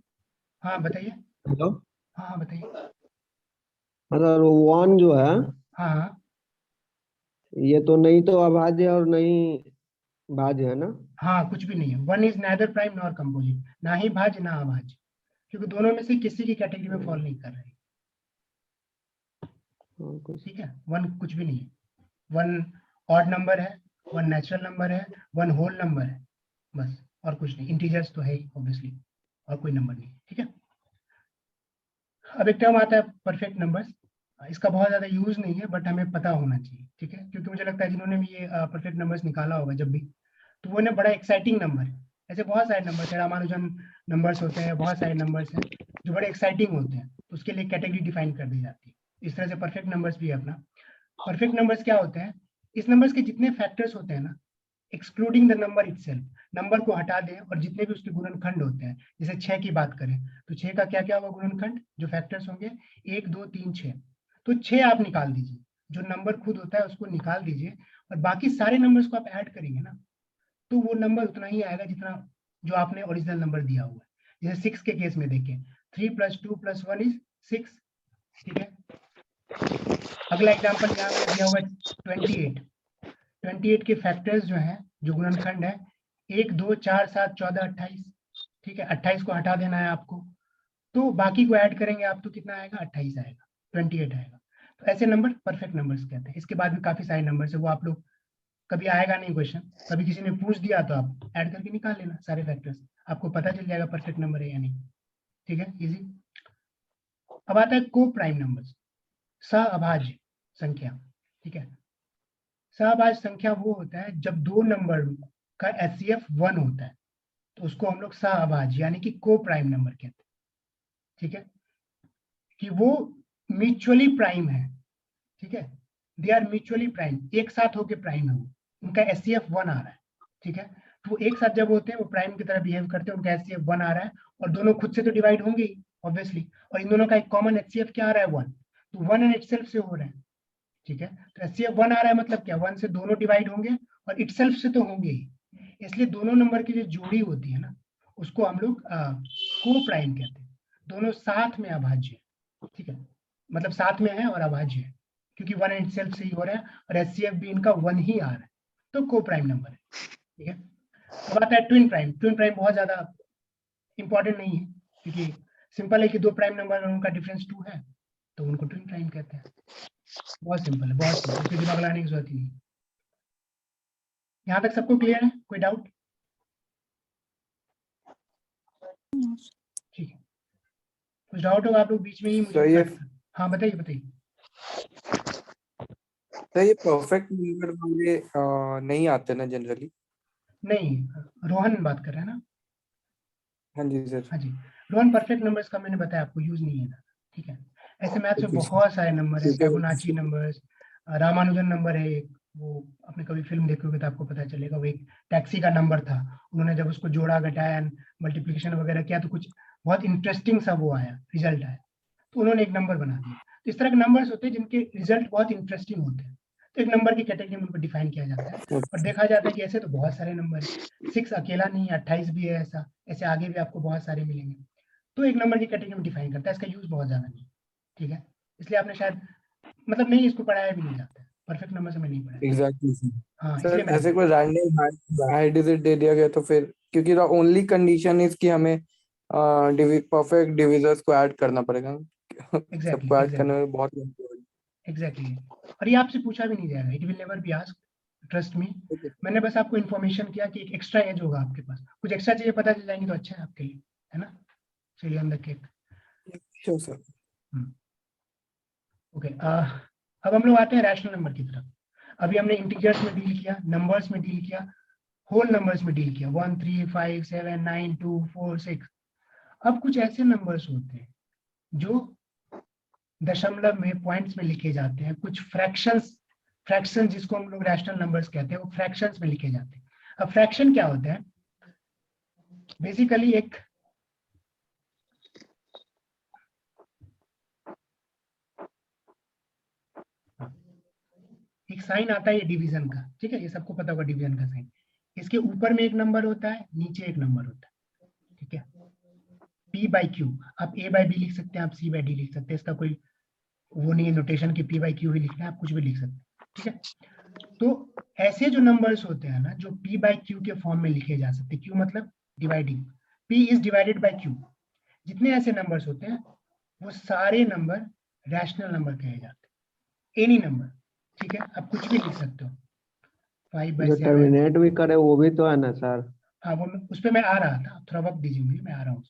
हाँ बताइए। हेलो। हाँ हाँ बताइए। सर 1 जो है, हाँ हाँ ये तो नहीं तो अभाज्य और नहीं भाज्य है ना? हाँ, कुछ भी नहीं है। 1 is neither prime nor composite, ना ही भाज्य ना अभाज्य, क्योंकि दोनों में से किसी की कैटेगरी में फॉल नहीं कर रही, ठीक है। 1 कुछ भी नहीं है। 1 ऑड नंबर है, 1 नेचुरल नंबर है, 1 होल नंबर है, बस, और कुछ नहीं। इंटीजर्स तो है ही ऑब्वियसली, और कोई नंबर नहीं, ठीक है। अब एक टर्म आता है परफेक्ट नंबर्स। इसका बहुत ज्यादा यूज नहीं है बट हमें पता होना चाहिए, ठीक है, क्योंकि मुझे लगता है जिन्होंने भी ये परफेक्ट नंबर्स निकाला होगा जब भी, तो वो ना बड़ा एक्साइटिंग नंबर है। ऐसे बहुत सारे नंबर्स है, रामानुजन नंबर्स होते हैं, बहुत सारे नंबर्स हैं जो बड़े एक्साइटिंग होते हैं, तो उसके लिए कैटेगरी डिफाइन कर दी जाती है। इस तरह से परफेक्ट नंबर्स भी है अपना। परफेक्ट नंबर्स क्या होते हैं? इस नंबर्स के जितने फैक्टर्स होते हैं ना, excluding the number itself, number को हटा दें और जितने भी उसके गुणनखंड होते हैं, जैसे 6 की बात करें तो 6 का क्या क्या होगा गुणनखंड, जो फैक्टर्स होंगे 1 2 3 6, तो 6 आप निकाल दीजिए, जो नंबर खुद होता है उसको निकाल दीजिए, और बाकी सारे नंबर्स को आप ऐड करेंगे ना, तो वो नंबर उतना ही आएगा जितना जो आपने ओरिजिनल नंबर दिया हुआ है। जैसे 6 के केस में देखें, 3 + 2 + 1 इज 6, ठीक है। अगला एग्जांपल यहाँ मैंने दिया हुआ है 28। 28 के फैक्टर्स जो हैं, जो गुणनखंड है, 1 2 4 7 14 28, ठीक है। 28 को हटा देना है आपको, तो बाकी को ऐड करेंगे आप तो कितना आएगा, 28 आएगा, 28 आएगा। तो ऐसे नंबर परफेक्ट नंबर्स कहते हैं। इसके बाद भी काफी सारे नंबर्स है, वो आप लोग कभी आएगा नहीं क्वेश्चन, कभी किसी ने पूछ दिया तो आप ऐड करके निकाल लेना सारे फैक्टर्स, आपको पता चल जाएगा परफेक्ट नंबर है या नहीं, ठीक है, इजी। अब आता है को प्राइम नंबर्स, सहअभाज्य संख्या, ठीक है। सहअभाज्य संख्या वो होता है जब दो नंबर का एचसीएफ 1 होता है, तो उसको हम लोग सहअभाज्य यानी कि को प्राइम नंबर कहते हैं, ठीक है, कि वो म्यूचुअली प्राइम है, ठीक है। दे आर म्यूचुअली प्राइम, एक साथ होके प्राइम है, वो उनका एचसीएफ 1 आ रहा है, ठीक है। तो वो एक साथ जब होते हैं वो प्राइम की तरह बिहेव करते हैं, उनका एचसीएफ 1 आ रहा है, और दोनों खुद से तो डिवाइड होंगे ही ऑब्वियसली, और इन दोनों का एक कॉमन एचसीएफ क्या आ रहा है, 1, तो 1 एंड इटसेल्फ से हो रहा है, ठीक है। तो एचसीएफ 1 आ रहा है मतलब क्या, 1 से दोनों डिवाइड होंगे और इटसेल्फ से तो होंगे ही, इसलिए दोनों नंबर की जो जोड़ी होती है ना, उसको हम लोग को प्राइम कहते हैं। दोनों साथ में अभाज्य है, ठीक है, मतलब साथ में है और अभाज्य है, क्योंकि 1 एंड सेल्फ से ही हो रहा है, और एचसीएफ भी इनका 1 ही आ रहा है, तो को प्राइम नंबर है, ठीक है। अब आता है ट्विन प्राइम। ट्विन प्राइम बहुत ज्यादा इंपॉर्टेंट नहीं है, क्योंकि सिंपल है कि दो प्राइम नंबर उनका डिफरेंस 2 है, तो उनको ट्विन प्राइम कहते हैं। बहुत सिंपल है, बहुत सिंपल, इसमें दिमाग लगाने की जरूरत ही नहीं। यहाँ तक सबको क्लियर है, कोई डाउट? ठीक है, कुछ डाउट होगा आप लोग बीच में ही मुझे तो ये हाँ बताइए बताइए। तो ये परफेक्ट नंबर वाले नहीं आते ना जनरली? नहीं, रोहन बात कर रहे हैं ना? हाँ जी सर। हाँ जी, रोहन, परफेक्ट नंबर्स का मैंने बताया आपको यूज नहीं है ना, ठीक है। ऐसे मैथ्स में Okay, sir. बहुत सारे नंबर है, ठीक है। फिबोनाची नंबर्स, रामानुजन नंबर है एक, वो आपने कभी फिल्म देखी होगी तो आपको पता चलेगा, वो एक टैक्सी का नंबर था, उन्होंने जब उसको जोड़ा घटाया मल्टीप्लिकेशन वगैरह किया तो कुछ बहुत इंटरेस्टिंग सा वो आया, रिजल्ट आया, तो उन्होंने एक नंबर बना दिया। तो इस तरह के नंबर्स होते हैं जिनके रिजल्ट बहुत इंटरेस्टिंग होते हैं, तो एक नंबर की कैटेगरी में उनको डिफाइन किया जाता है। और देखा जाता है कि ऐसे तो बहुत सारे नंबर है, 6 अकेला नहीं है, 28 भी है, ऐसा ऐसे आगे भी आपको बहुत सारे मिलेंगे, तो एक नंबर की कैटेगरी में डिफाइन करता है। इसका यूज बहुत ज्यादा नहीं, ठीक है, इसलिए आपने शायद मतलब नहीं इसको पढ़ाया भी नहीं जाता है परफेक्ट नंबर से मैं नहीं पढ़ा। एग्जैक्टली हाँ सर, इसलिए मैंने ऐसे कोई रैंडम हाई डिजिट दे दिया गया तो फिर, क्योंकि द ओनली कंडीशन इज कि हमें परफेक्ट डिविजर्स को ऐड करना पड़ेगा। सबको ऐड करने में बहुत एग्जैक्टली और ये आपसे पूछा भी नहीं जाएगा, it will never be asked, trust me. मैंने बस आपको इन्फॉर्मेशन किया कि एक एक्स्ट्रा एज होगा आपके पास, कुछ एक्स्ट्रा चीजें पता चल जाएंगी तो अच्छा है आपके लिए, है ना। चलिए on the cake. Sure sir. Okay, अब हम लोग आते हैं रैशनल नंबर की तरफ। अभी हमने इंटीजर्स में डील किया, नंबर्स में डील किया, होल नंबर्स में डील किया, 1 3 5 7 9 2 4 6। अब कुछ ऐसे नंबर्स होते हैं जो दशमलव में, पॉइंट्स में लिखे जाते हैं, कुछ फ्रैक्शन जिसको हम लोग रैशनल नंबर्स कहते हैं, वो फ्रैक्शंस में लिखे जाते हैं। अब फ्रैक्शन क्या होता है? बेसिकली एक साइन आता है ये डिवीजन का, ठीक है, ये सबको पता होगा डिवीजन का साइन। इसके ऊपर में एक नंबर होता है, नीचे एक नंबर होता है, ठीक है। P बाई क्यू, आप A बाई B लिख सकते हैं, आप C बाई D लिख सकते हैं, इसका कोई वो नहीं है नोटेशन की P बाई क्यू ही लिखना है, आप कुछ भी लिख सकते हैं, ठीक है। तो ऐसे जो नंबर्स होते हैं ना, जो P बाई क्यू के फॉर्म में लिखे जा सकते हैं, Q मतलब dividing, P is divided by Q, जितने ऐसे नंबर्स होते हैं वो सारे नंबर रैशनल नंबर कहे जाते हैं, एनी नंबर, ठीक है, आप कुछ भी लिख सकते हो। 5 बाई जो 7, टर्मिनेट भी करे वो भी तो है ना सर। हाँ वो उस पर मैं आ रहा था, थोड़ा वक्त दीजिए मुझे, मैं आ रहा हूँ,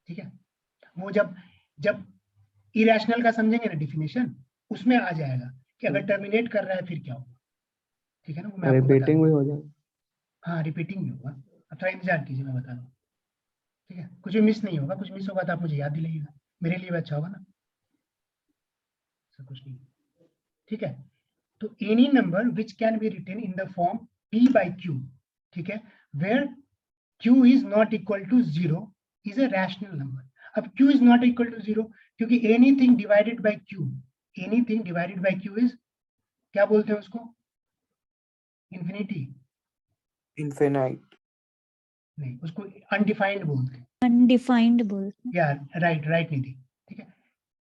ठीक है। वो जब इरेशनल का समझेंगे ना डिफिनेशन, उसमें आ जाएगा कि अगर टर्मिनेट कर रहा है फिर क्या होगा, ठीक है ना, वो मैं आपको बता रिपीटिंग दूंगा। भी हो जाए। हाँ रिपीटिंग भी होगा, अब थोड़ा इंतजार कीजिए, मैं बता दूँ, ठीक है। कुछ भी मिस नहीं होगा, कुछ मिस होगा तो आप मुझे याद दिलाइएगा, मेरे लिए भी अच्छा होगा ना, सब कुछ नहीं, ठीक है। तो any number which can be written in the form P by Q, ठीक है, where Q is not equal to 0 is a rational number. अब Q is not equal to 0 क्योंकि anything divided by Q is क्या बोलते हैं उसको? Infinity infinite. नहीं, उसको अनडिफाइंड बोलते हैं। अनडिफाइंड बोलते हैं। यार राइट निधि, ठीक है।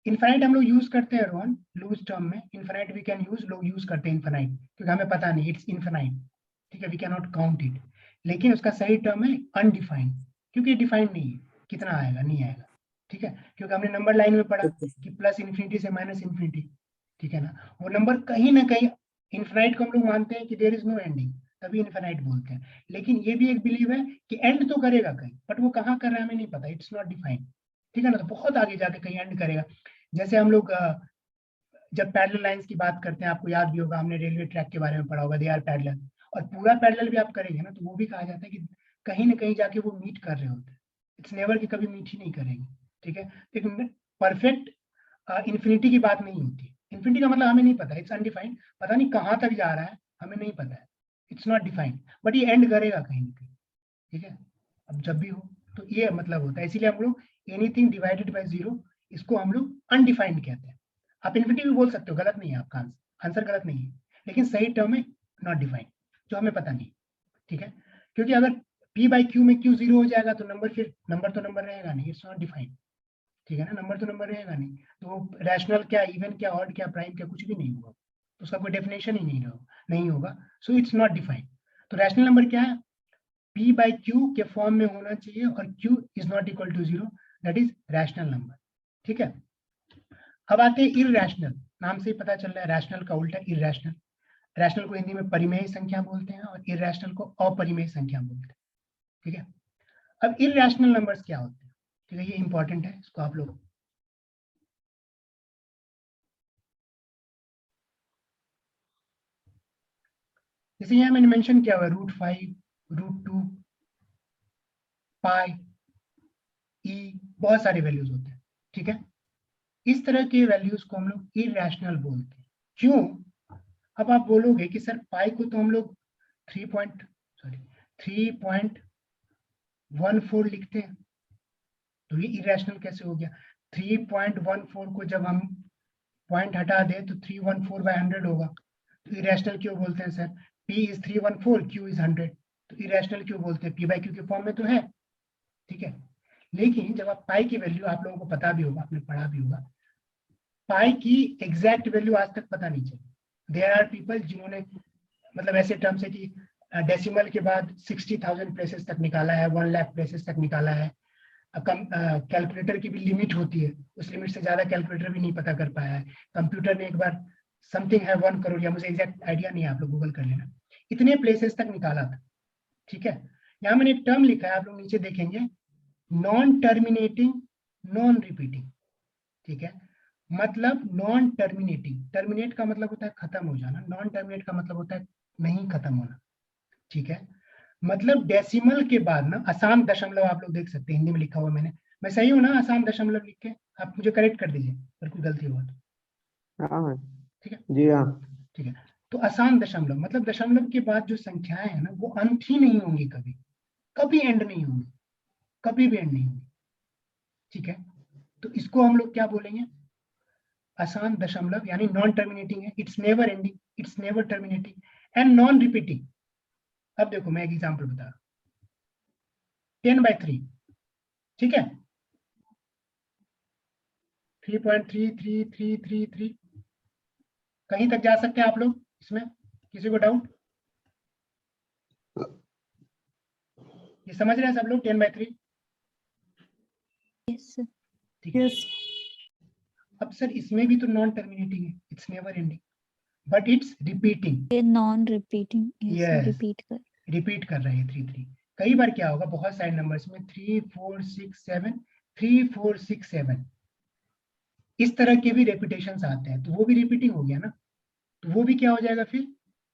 इनफाइनाइट हम लोग यूज करते हैं रोहन, लूज टर्म में इनफाइनाइट वी कैन यूज, लोग यूज करते हैं इनफाइनाइट क्योंकि हमें पता नहीं इट्स इनफाइनाइट, ठीक है, we can not count it. लेकिन उसका सही टर्म है अनडिफाइंड, क्योंकि डिफाइंड नहीं है कितना आएगा, नहीं आएगा, ठीक है, क्योंकि हमने नंबर लाइन में पढ़ा कि प्लस इन्फिनिटी से माइनस इन्फिनिटी, ठीक है ना, वो नंबर कहीं ना कहीं, इनफाइनाइट को हम लोग मानते हैं कि देयर इज नो एंडिंग, तभी इनफाइनाइट बोलते हैं। लेकिन ये भी एक बिलीव है कि एंड तो करेगा कहीं, बट वो कहाँ कर रहा है हमें नहीं पता, इट्स नॉट डिफाइंड, ठीक है ना, तो बहुत आगे जाके कहीं एंड करेगा। जैसे हम लोग जब पैरेलल लाइंस की बात करते हैं, आपको याद भी होगा, हमने रेलवे ट्रैक के बारे में पढ़ा होगा, दे आर पैरेलल, और पूरा पैरेलल भी आप करेंगे ना तो वो भी कहा जाता है कि कहीं ना कहीं जाके वो मीट कर रहे होते हैं, इट्स नेवर कि कभी मीट ही नहीं करेंगे, ठीक है। लेकिन परफेक्ट इन्फिनिटी की बात नहीं होती, इन्फिनिटी का मतलब हमें नहीं पता, इट्स अनडिफाइंड, पता नहीं कहाँ तक जा रहा है, हमें नहीं पता है, इट्स नॉट डिफाइंड, बट ये एंड करेगा कहीं ना कहीं, ठीक है। अब जब भी हो तो ये मतलब होता है, इसीलिए हम लोग एनीथिंग डिवाइडेड बाय 0 इसको हम लोग अनडिफाइंड कहते हैं। आप इन्फिनिटी भी बोल सकते हो, गलत नहीं है आपका आंसर गलत नहीं है, लेकिन सही टर्म है नॉट डिफाइंड, जो हमें पता नहीं, ठीक है। क्योंकि अगर P बाई Q में Q 0 हो जाएगा तो नंबर तो नंबर रहेगा नहीं, इट्स नॉट डिफाइंड, ठीक है ना, नंबर तो नंबर रहेगा नहीं, तो रैशनल क्या, इवन क्या, ऑड क्या, प्राइम क्या, कुछ भी नहीं होगा, तो उसका कोई डेफिनेशन ही नहीं होगा, सो इट्स नॉट डिफाइंड। तो रैशनल नंबर क्या है? P बाई Q के फॉर्म में होना चाहिए और Q is not equal to 0, that is rational number, ठीक है। अब आते हैं इररैशनल, नाम से ही पता चल रहा है रैशनल का उल्टा इररैशनल। रैशनल को हिंदी में परिमेय संख्या बोलते हैं और इररैशनल को अपरिमेय संख्या बोलते हैं, ठीक है। अब इररैशनल नंबर्स क्या होते हैं, ठीक है, ये इंपॉर्टेंट है, इसको आप लोग जैसे यहाँ मैंने मेंशन किया हुआ √5, √2, पाई, ई, बहुत सारे वैल्यूज होते हैं, ठीक है। इस तरह के वैल्यूज को हम लोग इररैशनल बोलते हैं। क्यों? अब आप बोलोगे कि सर पाई को तो हम लोग 3.14 लिखते हैं, तो ये इररैशनल कैसे हो गया? 3.14 को जब हम पॉइंट हटा दें तो 314/100 होगा, तो इररैशनल क्यों बोलते हैं sir? P is 314, Q is 100, तो इररैशनल क्यों बोलते हैं? P बाई Q के फॉर्म में तो है, ठीक है। लेकिन जब आप पाई की वैल्यू, आप लोगों को पता भी होगा, आपने पढ़ा भी होगा, पाई की एग्जैक्ट वैल्यू आज तक पता नहीं चली, देयर आर पीपल जिन्होंने मतलब ऐसे टर्म्स है कि डेसिमल के बाद 60,000 प्लेसेस तक निकाला है, 1 लाख प्लेसेस तक निकाला है। कैलकुलेटर की भी लिमिट होती है, उस लिमिट से ज्यादा कैलकुलेटर भी नहीं पता कर पाया है। कंप्यूटर ने एक बार समथिंग है 1 करोड़, या मुझे एग्जैक्ट आइडिया नहीं है, आप लोग गूगल कर लेना, इतने प्लेसेस तक निकाला था। ठीक है, यहाँ मैंने एक टर्म लिखा है, आप लोग नीचे देखेंगे, नॉन टर्मिनेटिंग नॉन रिपीटिंग। ठीक है, मतलब नॉन टर्मिनेटिंग, टर्मिनेट का मतलब होता है खत्म हो जाना, नॉन टर्मिनेट का मतलब होता है नहीं खत्म होना। ठीक है, मतलब डेसिमल के बाद ना आसान दशमलव, आप लोग देख सकते हैं हिंदी में लिखा हुआ मैंने, मैं सही हूँ ना आसान दशमलव लिख के? आप मुझे करेक्ट कर दीजिए अगर कोई गलती हुआ तो। हाँ ठीक है जी हाँ। ठीक है, तो आसान दशमलव मतलब दशमलव के बाद जो संख्याएं हैं ना वो अंत ही नहीं होंगी, कभी कभी एंड नहीं होंगी, कभी भी एंड नहीं होंगी। ठीक है, तो इसको हम लोग क्या बोलेंगे? आसान दशमलव, यानी नॉन टर्मिनेटिंग है, it's never ending, it's never terminating and non repeating. अब देखो मैं एक एग्जांपल बता रहा हूं, 10/3, ठीक है, 3.33333, कहीं तक जा सकते हैं आप लोग इसमें? किसी को डाउट? ये समझ रहे हैं सब लोग 10/3? Yes sir. ठीक है, अब सर इसमें भी तो नॉन टर्मिनेटिंग है, it's never ending, but it's repeating. ये non repeating, yes Yes. Repeat कर। रिपीट कर रहे हैं 3 कई बार क्या होगा, बहुत सारे नंबर्स में 3 4 6 7 3 4 6 7 इस तरह के भी रेपिटेशंस आते हैं, तो वो भी रिपीटिंग हो गया ना, तो वो भी क्या हो जाएगा फिर?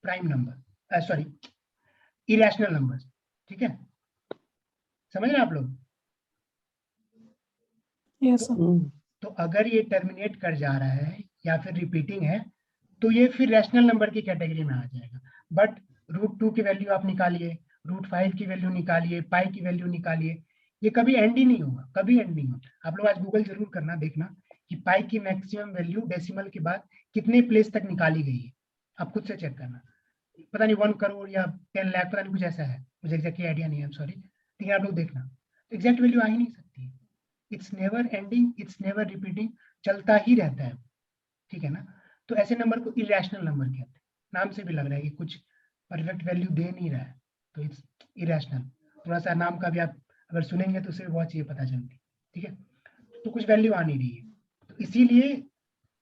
Prime number, sorry irrational numbers. ठीक है, समझ रहे हैं आप लोग? Yes sir. तो अगर ये टर्मिनेट कर जा रहा है या फिर रिपीटिंग है तो ये फिर रैशनल नंबर की कैटेगरी में आ जाएगा। बट √2 की वैल्यू आप निकालिए, √5 की वैल्यू निकालिए, पाई की वैल्यू निकालिए, ये कभी एंड ही नहीं होगा, कभी एंड नहीं होगा। आप लोग आज गूगल जरूर करना, देखना कि पाई की मैक्सिमम वैल्यू डेसिमल के बाद कितने प्लेस तक निकाली गई है, आप खुद से चेक करना। पता नहीं 1 करोड़ या 10 लाख, पता नहीं कुछ ऐसा है, मुझे एग्जैक्टली आइडिया नहीं है, सॉरी, लेकिन आप लोग देखना, एग्जैक्ट वैल्यू आ ही नहीं सकती। It's never ending, it's never repeating, चलता ही रहता है। ठीक है ना, तो ऐसे नंबर को इरेशनल नंबर कहते हैं। नाम से भी लग रहा है कि कुछ परफेक्ट वैल्यू दे नहीं रहा है, तो इट्स इरेशनल। थोड़ा सा नाम का भी आप अगर सुनेंगे तो उससे भी बहुत चीजें पता चलती। ठीक है, तो कुछ वैल्यू आ नहीं रही है, तो इसीलिए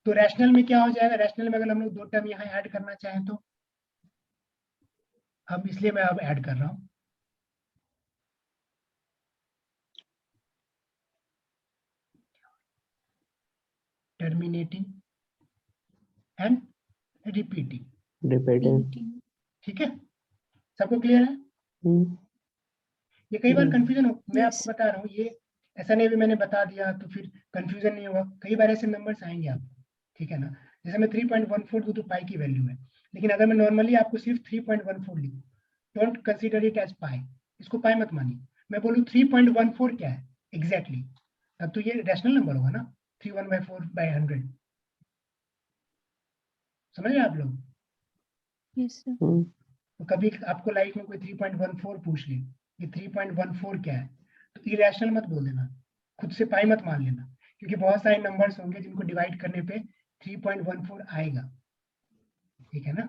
तो रैशनल में क्या हो जाएगा, रैशनल में अगर हम लोग 2 टर्म यहाँ ऐड करना चाहें तो अब इसलिए मैं अब ऐड कर रहा हूँ, टर्मिनेटिंग एंड रिपीटिंग। रिपीटिंग। ठीक है, सबको क्लियर है? ये कई बार कंफ्यूजन हो, मैं Yes. आपको बता रहा हूँ, ये ऐसा नहीं भी मैंने बता दिया तो फिर कंफ्यूजन नहीं होगा, कई बार ऐसे नंबर्स आएंगे आपको। ठीक है ना, जैसे मैं 3.14 दूं तो पाई की वैल्यू है, लेकिन अगर मैं नॉर्मली आपको सिर्फ 3.14 लिखूं, डोंट कंसीडर इट एज पाई, इसको पाई मत मानिए, मैं बोलूँ 3.14 क्या है एग्जैक्टली, तब तो ये रैशनल नंबर होगा ना, 3/1/4/100। समझ रहे हैं आप लोग? Yes sir. तो कभी आपको लाइफ में कोई 3.14 पूछ ले, ये 3.14 क्या है, तो इरेशनल मत बोल देना, खुद से पाई मत मान लेना, क्योंकि बहुत सारे नंबर्स होंगे जिनको डिवाइड करने पे 3.14 आएगा। ठीक है ना,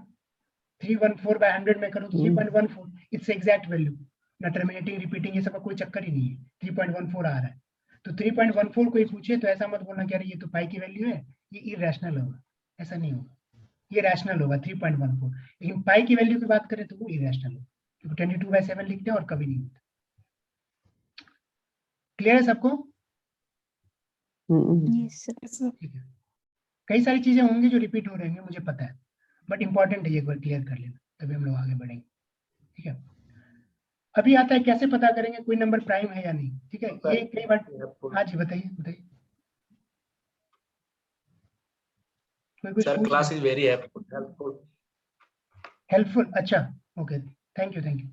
314/100 में करो तो 3.14 इट्स एग्जैक्ट वैल्यू, ना टर्मिनेटिंग रिपीटिंग ये सब का कोई चक्कर ही नहीं है, 3.14 आ रहा है। तो 3.14 कोई पूछे तो ऐसा मत बोलना कि अरे ये तो पाई की वैल्यू है, ये इरेशनल होगा, ऐसा नहीं होगा, ये रैशनल होगा 3.14। लेकिन पाई की वैल्यू की बात करें तो वो इरेशनल होगा, क्योंकि 22/7 लिखते हैं और कभी नहीं होता। क्लियर है सबको? Yes sir. Yes sir. ठीक है, कई सारी चीजें होंगी जो रिपीट हो रही हैं, मुझे पता है, बट इंपॉर्टेंट है ये एक बार क्लियर कर लेना, तभी हम लोग आगे बढ़ेंगे। ठीक है, अभी आता है कैसे पता करेंगे कोई नंबर प्राइम है या नहीं। ठीक है, ये कई बार, हाँ जी बताइए बताइए, कोई कुछ सर पूछ class is very helpful. Helpful, अच्छा okay, thank you thank you.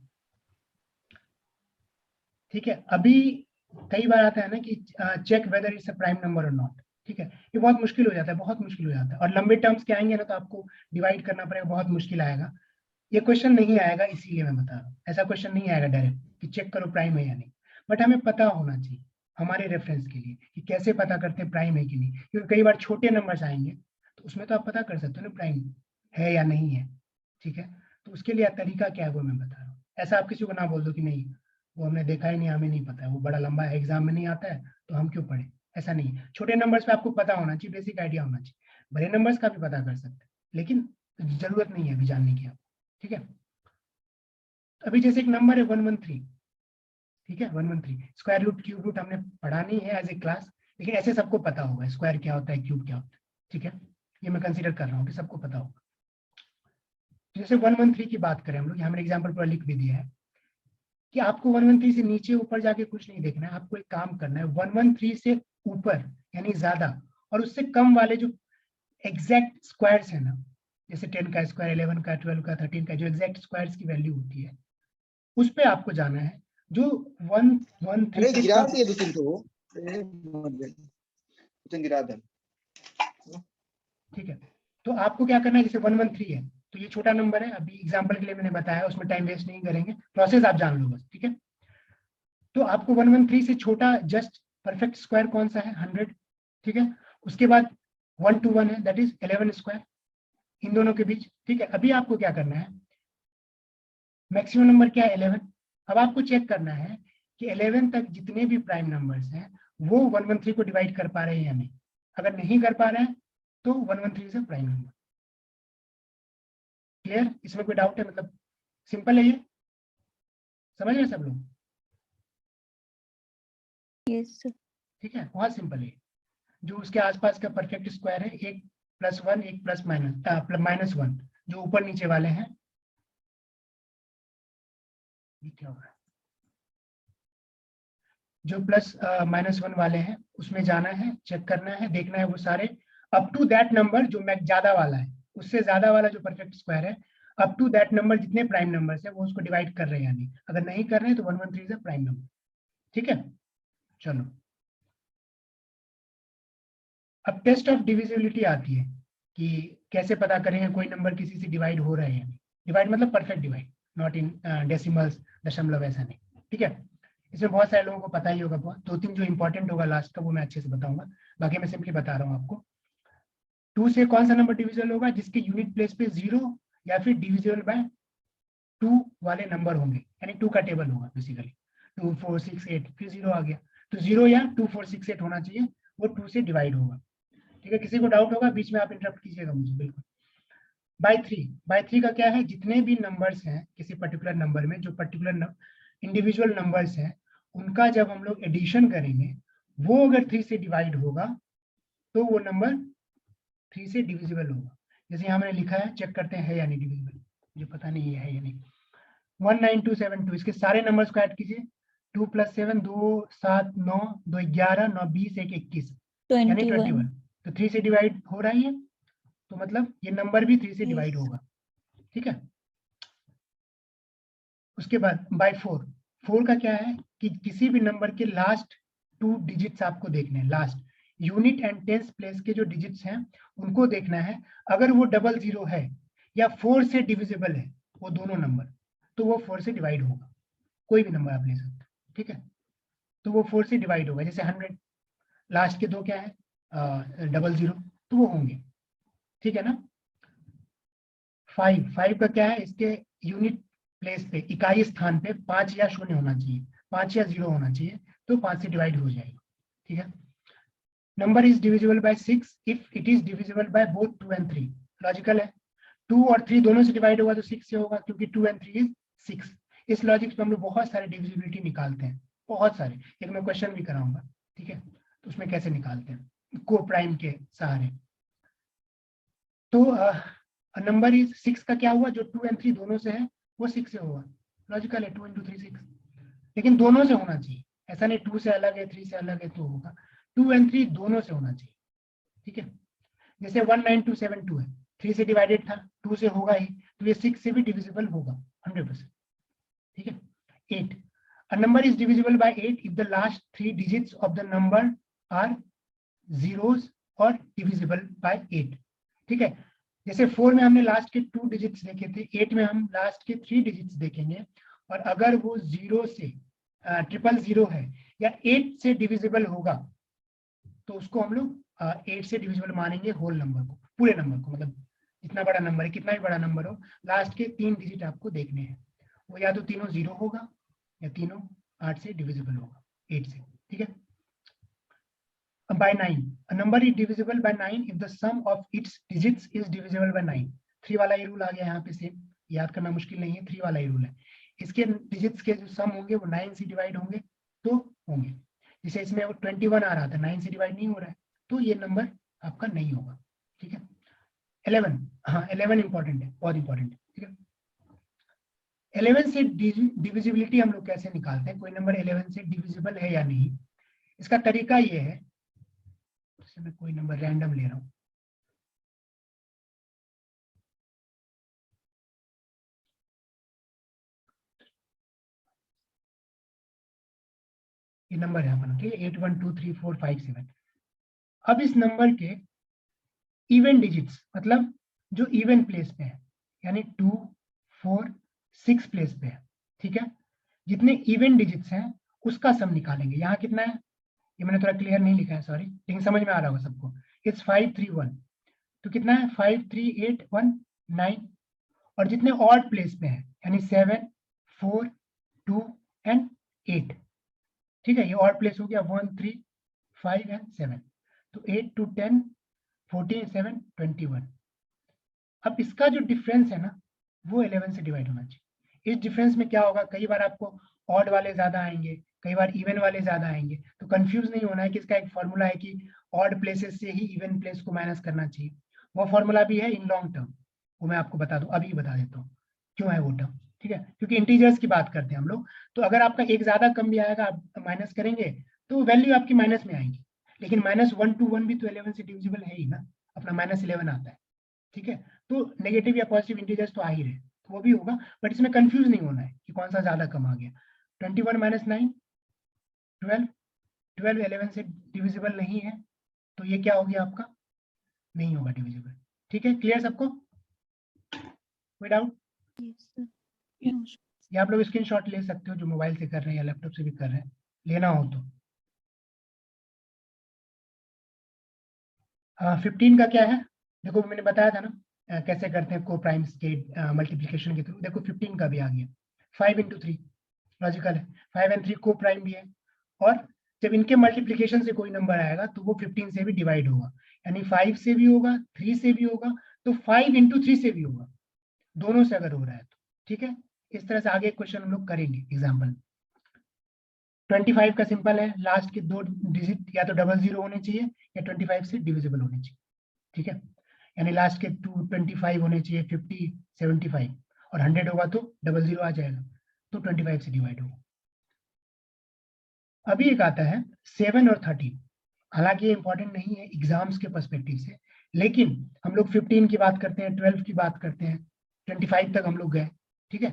ठीक है, अभी कई बार आता है ना कि check whether it's a prime number और नॉट। ठीक है, ये बहुत मुश्किल हो जाता है, बहुत मुश्किल हो जाता है, और लंबे टर्म्स के आएंगे ना तो आपको डिवाइड करना पड़ेगा, बहुत मुश्किल आएगा। ये क्वेश्चन नहीं आएगा, इसीलिए मैं बता रहा हूँ, ऐसा क्वेश्चन नहीं आएगा डायरेक्ट कि चेक करो प्राइम है या नहीं, बट हमें पता होना चाहिए हमारे रेफरेंस के लिए कि कैसे पता करते हैं प्राइम है कि नहीं, क्योंकि कई बार छोटे नंबर्स आएंगे तो उसमें तो आप पता कर सकते हो ना प्राइम है या नहीं है, ठीक है। तो उसके लिए तरीका क्या है वो मैं बता रहा हूँ। ऐसा आप किसी को ना बोल दो कि नहीं वो हमने देखा ही नहीं, हमें नहीं पता है, वो बड़ा लंबा है, एग्जाम में नहीं आता है तो हम क्यों पढ़े, ऐसा नहीं है। छोटे नंबर्स पे आपको पता होना चाहिए, बेसिक आइडिया होना चाहिए। बड़े नंबर्स का भी पता कर सकते हैं, लेकिन जरूरत नहीं है अभी जानने की आपको, ठीक है। अभी जैसे एक नंबर है 113, ठीक है, 113 स्क्वायर रूट क्यूब रूट हमने पढ़ा नहीं है एज ए क्लास, लेकिन ऐसे सबको पता होगा स्क्वायर क्या होता है, क्यूब क्या होता है, ठीक है। ये मैं कंसीडर कर रहा हूँ कि सबको पता होगा। जैसे 113 की बात करें हम लोग, हमने एग्जाम्पल पर लिख भी दिया है कि आपको 113 से नीचे ऊपर जाके कुछ नहीं देखना है, आपको एक काम करना है 113 से ऊपर यानी ज्यादा और उससे कम वाले जो एग्जैक्ट स्क्वायर्स है ना, जैसे 10 का स्क्वायर, 11 का, 12 का, 13 का, जो एग्जैक्ट स्क्वायर्स की वैल्यू होती है उस पे आपको जाना है। जो 113 से गिरा कम, दिए 2-3 तो गिरा दे, ठीक है। तो आपको क्या करना है, जैसे 113 है तो ये छोटा नंबर है, अभी एग्जांपल के लिए मैंने बताया, उसमें टाइम वेस्ट नहीं करेंगे, प्रोसेस आप जान लो बस, ठीक है। तो आपको 113 से छोटा जस्ट परफेक्ट स्क्वायर कौन सा है, 100, ठीक है। उसके बाद 1 to 1 है, दैट इज 11 स्क्वायर, इन दोनों के बीच, ठीक है। अभी आपको क्या करना है, मैक्सिमम नंबर क्या है, 11। अब आपको चेक करना है कि 11 तक जितने भी प्राइम नंबर्स हैं वो 113 को डिवाइड कर पा रहे हैं या नहीं। अगर नहीं कर पा रहे हैं तो 113 से प्राइम नंबर। क्लियर, इसमें कोई डाउट है, मतलब सिंपल है ये, समझ रहे सब लोग, यस सर। ठीक है, बहुत सिंपल है। जो उसके आसपास का परफेक्ट स्क्वायर है, एक प्लस वन, एक प्लस माइनस वन, जो ऊपर नीचे वाले हैं, ये क्या हो रहा है, जो प्लस माइनस वन वाले हैं उसमें जाना है, चेक करना है, देखना है वो सारे अप टू दैट नंबर जो ज्यादा वाला है, उससे ज्यादा वाला जो परफेक्ट स्क्वायर है, अप टू दैट नंबर जितने प्राइम नंबर्स है वो उसको डिवाइड कर रहे हैं या नहीं। अगर नहीं कर रहे हैं तो 113 से प्राइम नंबर, ठीक है। चलो अब टेस्ट ऑफ डिविजिबिलिटी आती है कि कैसे पता करेंगे कोई नंबर किसी से डिवाइड हो रहा है या नहीं। डिवाइड मतलब perfect divide, not in decimals, दशमलव, ऐसा नहीं, ठीक है। इसमें बहुत सारे लोगों को पता ही होगा, बहुत 2-3 जो इंपॉर्टेंट होगा लास्ट का वो मैं अच्छे से बताऊंगा, बाकी मैं सिंपली बता रहा हूँ आपको। 2 से कौन सा नंबर डिविजिबल होगा, जिसके यूनिट प्लेस पे 0 या फिर डिविजिबल बाय 2 वाले नंबर होंगे, यानी 2 का टेबल होगा बेसिकली, 2, 4, 6, 8, फिर 0 आ गया, तो 0 या 2, 4, 6, 8 होना चाहिए, वो 2 से डिवाइड होगा, ठीक है। किसी को डाउट होगा बीच में आप इंटरप्ट कीजिएगा मुझे, बिल्कुल। बाय 3 का क्या है, जितने भी नंबर्स हैं किसी पर्टिकुलर नंबर में, जो पर्टिकुलर इंडिविजुअल नंबर्स हैं, उनका जब हम लोग एडिशन करेंगे वो अगर 3 से डिवाइड होगा तो वो नंबर 3 से डिविजिबल होगा। जैसे यहाँ मैंने लिखा है, चेक करते हैं है या नहीं डिविजिबल, मुझे पता नहीं है या नहीं। 19272, इसके सारे नंबर्स को ऐड कीजिए, 2 + 7 2 7 9 2 11 9 20 1 21 यानी 21, तो 3 से डिवाइड हो रहा है ये, तो मतलब ये नंबर भी 3 से डिवाइड Yes. होगा, ठीक है। उसके बाद बाय 4 का क्या है कि किसी भी नंबर के लास्ट 2 डिजिट्स आपको देखने हैं, last unit and tens place के जो डिजिट्स हैं उनको देखना है। अगर वो 00 है या 4 से डिविजिबल है वो दोनों नंबर, तो वो 4 से डिवाइड होगा, कोई भी नंबर आप ले सकते हैं, ठीक है। तो वो 4 से डिवाइड होगा, जैसे 100 लास्ट के 2 क्या है 00, तो वो होंगे, ठीक है ना। 5 का क्या है, इसके यूनिट प्लेस पे, इकाई स्थान पे 5 या 0 होना चाहिए, 5 या 0 होना चाहिए, तो 5 से डिवाइड हो जाएगा, ठीक है। Number is divisible bye 6 if it is divisible by both 2 and 3, logical है। 2 और 3 दोनों से डिवाइड होगा तो 6 से होगा, क्योंकि 2 and 3 इज 6। इस लॉजिक पे हम लोग बहुत सारे डिविजिबिलिटी निकालते हैं, बहुत सारे, एक मैं क्वेश्चन भी कराऊंगा, ठीक है, तो उसमें कैसे निकालते हैं को प्राइम के सहारे। तो नंबर इज 6 का क्या हुआ, जो 2 and 3 दोनों से है वो 6 से होगा, लॉजिकल है, 2 × 3 6, लेकिन दोनों से होना चाहिए, ऐसा नहीं 2 से अलग है 3 से अलग है तो होगा, 2 and 3 दोनों से होना चाहिए, ठीक है। जैसे 19272 है, 3 से डिवाइडेड था, 2 से होगा ही, तो ये 6 से भी डिविजिबल होगा 100%, ठीक है। 8, a number is divisible by 8 if the last 3 digits of the number are zeros or divisible by 8, ठीक है। जैसे 4 में हमने लास्ट के 2 डिजिट्स देखे थे, 8 में हम लास्ट के 3 डिजिट्स देखेंगे, और अगर वो 0 से 000 है या 8 से डिविजिबल होगा तो उसको हम लोग 8 से डिविजिबल मानेंगे होल नंबर को, पूरे नंबर को, मतलब जितना बड़ा नंबर है, कितना भी बड़ा नंबर हो, लास्ट के 3 डिजिट आपको देखने हैं। वो या तो तीनों 0 होगा या तीनों 8 से डिविजिबल होगा, 8 से, ठीक है। By 9, a number is divisible by 9 if the sum of its digits is divisible by 9. 3 वाला ये रूल आ गया यहाँ पे, सेम याद करना मुश्किल नहीं है, 3 वाला ये रूल है। इसके डिजिट्स के जो सम होंगे वो 9 से डिवाइड होंगे तो होंगे। जैसे इसमें 21 आ रहा था, 9 से डिवाइड नहीं हो रहा है, तो ये नंबर आपका नहीं होगा, ठीक है। 11, हाँ 11 इंपॉर्टेंट है, बहुत इंपॉर्टेंट है, ठीक है। 11 से डिविजिबिलिटी हम लोग कैसे निकालते हैं, कोई नंबर 11 से डिविजिबल है या नहीं। इसका तरीका ये है, मैं कोई नंबर रैंडम ले रहा हूं, ये नंबर है अपना, ठीक है, 8 1 2 3 4 5 7। अब इस नंबर के इवन डिजिट्स, मतलब जो इवन प्लेस पे है, यानी 2 4 6 प्लेस पे है, ठीक है, जितने इवन डिजिट्स हैं उसका सम निकालेंगे। यहाँ कितना है, ये मैंने थोड़ा क्लियर नहीं लिखा है, सॉरी, लेकिन समझ में आ रहा होगा सबको। इट्स 5 3 1, तो कितना है 5 3 8 1 9, और जितने ऑड प्लेस पे हैं यानी 7 4 2 एंड 8, ठीक है, ये ऑड प्लेस हो गया 1 3 5 एंड 7, तो 8 2 10 14 7 21। अब इसका जो डिफरेंस है ना वो 11 से डिवाइड होना चाहिए। इस डिफरेंस में क्या होगा, कई बार आपको ऑड वाले ज्यादा आएंगे, कई बार इवन वाले ज्यादा आएंगे, तो कंफ्यूज नहीं होना है कि इसका एक फॉर्मूला है कि ऑड प्लेसेस से ही इवन प्लेस को माइनस करना चाहिए। वो फॉर्मूला भी है इन लॉन्ग टर्म, वो मैं आपको बता दूं, अभी बता देता हूँ क्यों है वो टर्म, ठीक है, क्योंकि इंटीजर्स की बात करते हैं हम लोग। तो अगर आपका एक ज्यादा कम भी आएगा, आप माइनस करेंगे तो वैल्यू आपकी माइनस में आएंगी, लेकिन -1 to 1 भी तो 11 से डिविजिबल है ही ना, अपना -11 आता है, ठीक है। तो नेगेटिव या पॉजिटिव इंटीजर्स तो आ ही रहे, तो वो भी होगा, बट इसमें कंफ्यूज नहीं होना है कि कौन सा ज्यादा कम आ गया। 21 - 9 12, 12 11 से डिविजिबल नहीं है, तो ये क्या हो गया आपका, नहीं होगा डिविजिबल, ठीक है। क्लियर सबको, कोई डाउट? Yes, sir. Yes. या आप लोग स्क्रीनशॉट ले सकते हो जो मोबाइल से कर रहे हैं या लैपटॉप से भी कर रहे हैं, लेना हो तो। 15 का क्या है, देखो मैंने बताया था ना कैसे करते हैं को प्राइम्स के मल्टीप्लिकेशन के थ्रू। देखो 15 का भी आ गया, 5 × 3 लॉजिकल है, 5 and 3 को प्राइम भी है, और जब इनके मल्टीप्लिकेशन से कोई नंबर आएगा तो वो 15 से भी डिवाइड होगा, यानी 5 से भी होगा, 3 से भी होगा, तो 5 × 3 से भी होगा, दोनों से अगर हो रहा है तो, ठीक है। इस तरह से आगे क्वेश्चन हम लोग करेंगे एग्जाम्पल। 25 का सिंपल है, लास्ट के 2 डिजिट या तो 00 होने चाहिए या 25 से डिविजिबल होने चाहिए, ठीक है, यानी लास्ट के 225 होने चाहिए, 50 75, और 100 होगा तो 00 आ जाएगा, तो 25 से डिवाइड होगा। अभी एक आता है 7 और 13, हालांकि ये इंपॉर्टेंट नहीं है एग्जाम्स के पर्सपेक्टिव से, लेकिन हम लोग 15 की बात करते हैं, 12 की बात करते हैं, 25 तक हम लोग गए, ठीक है।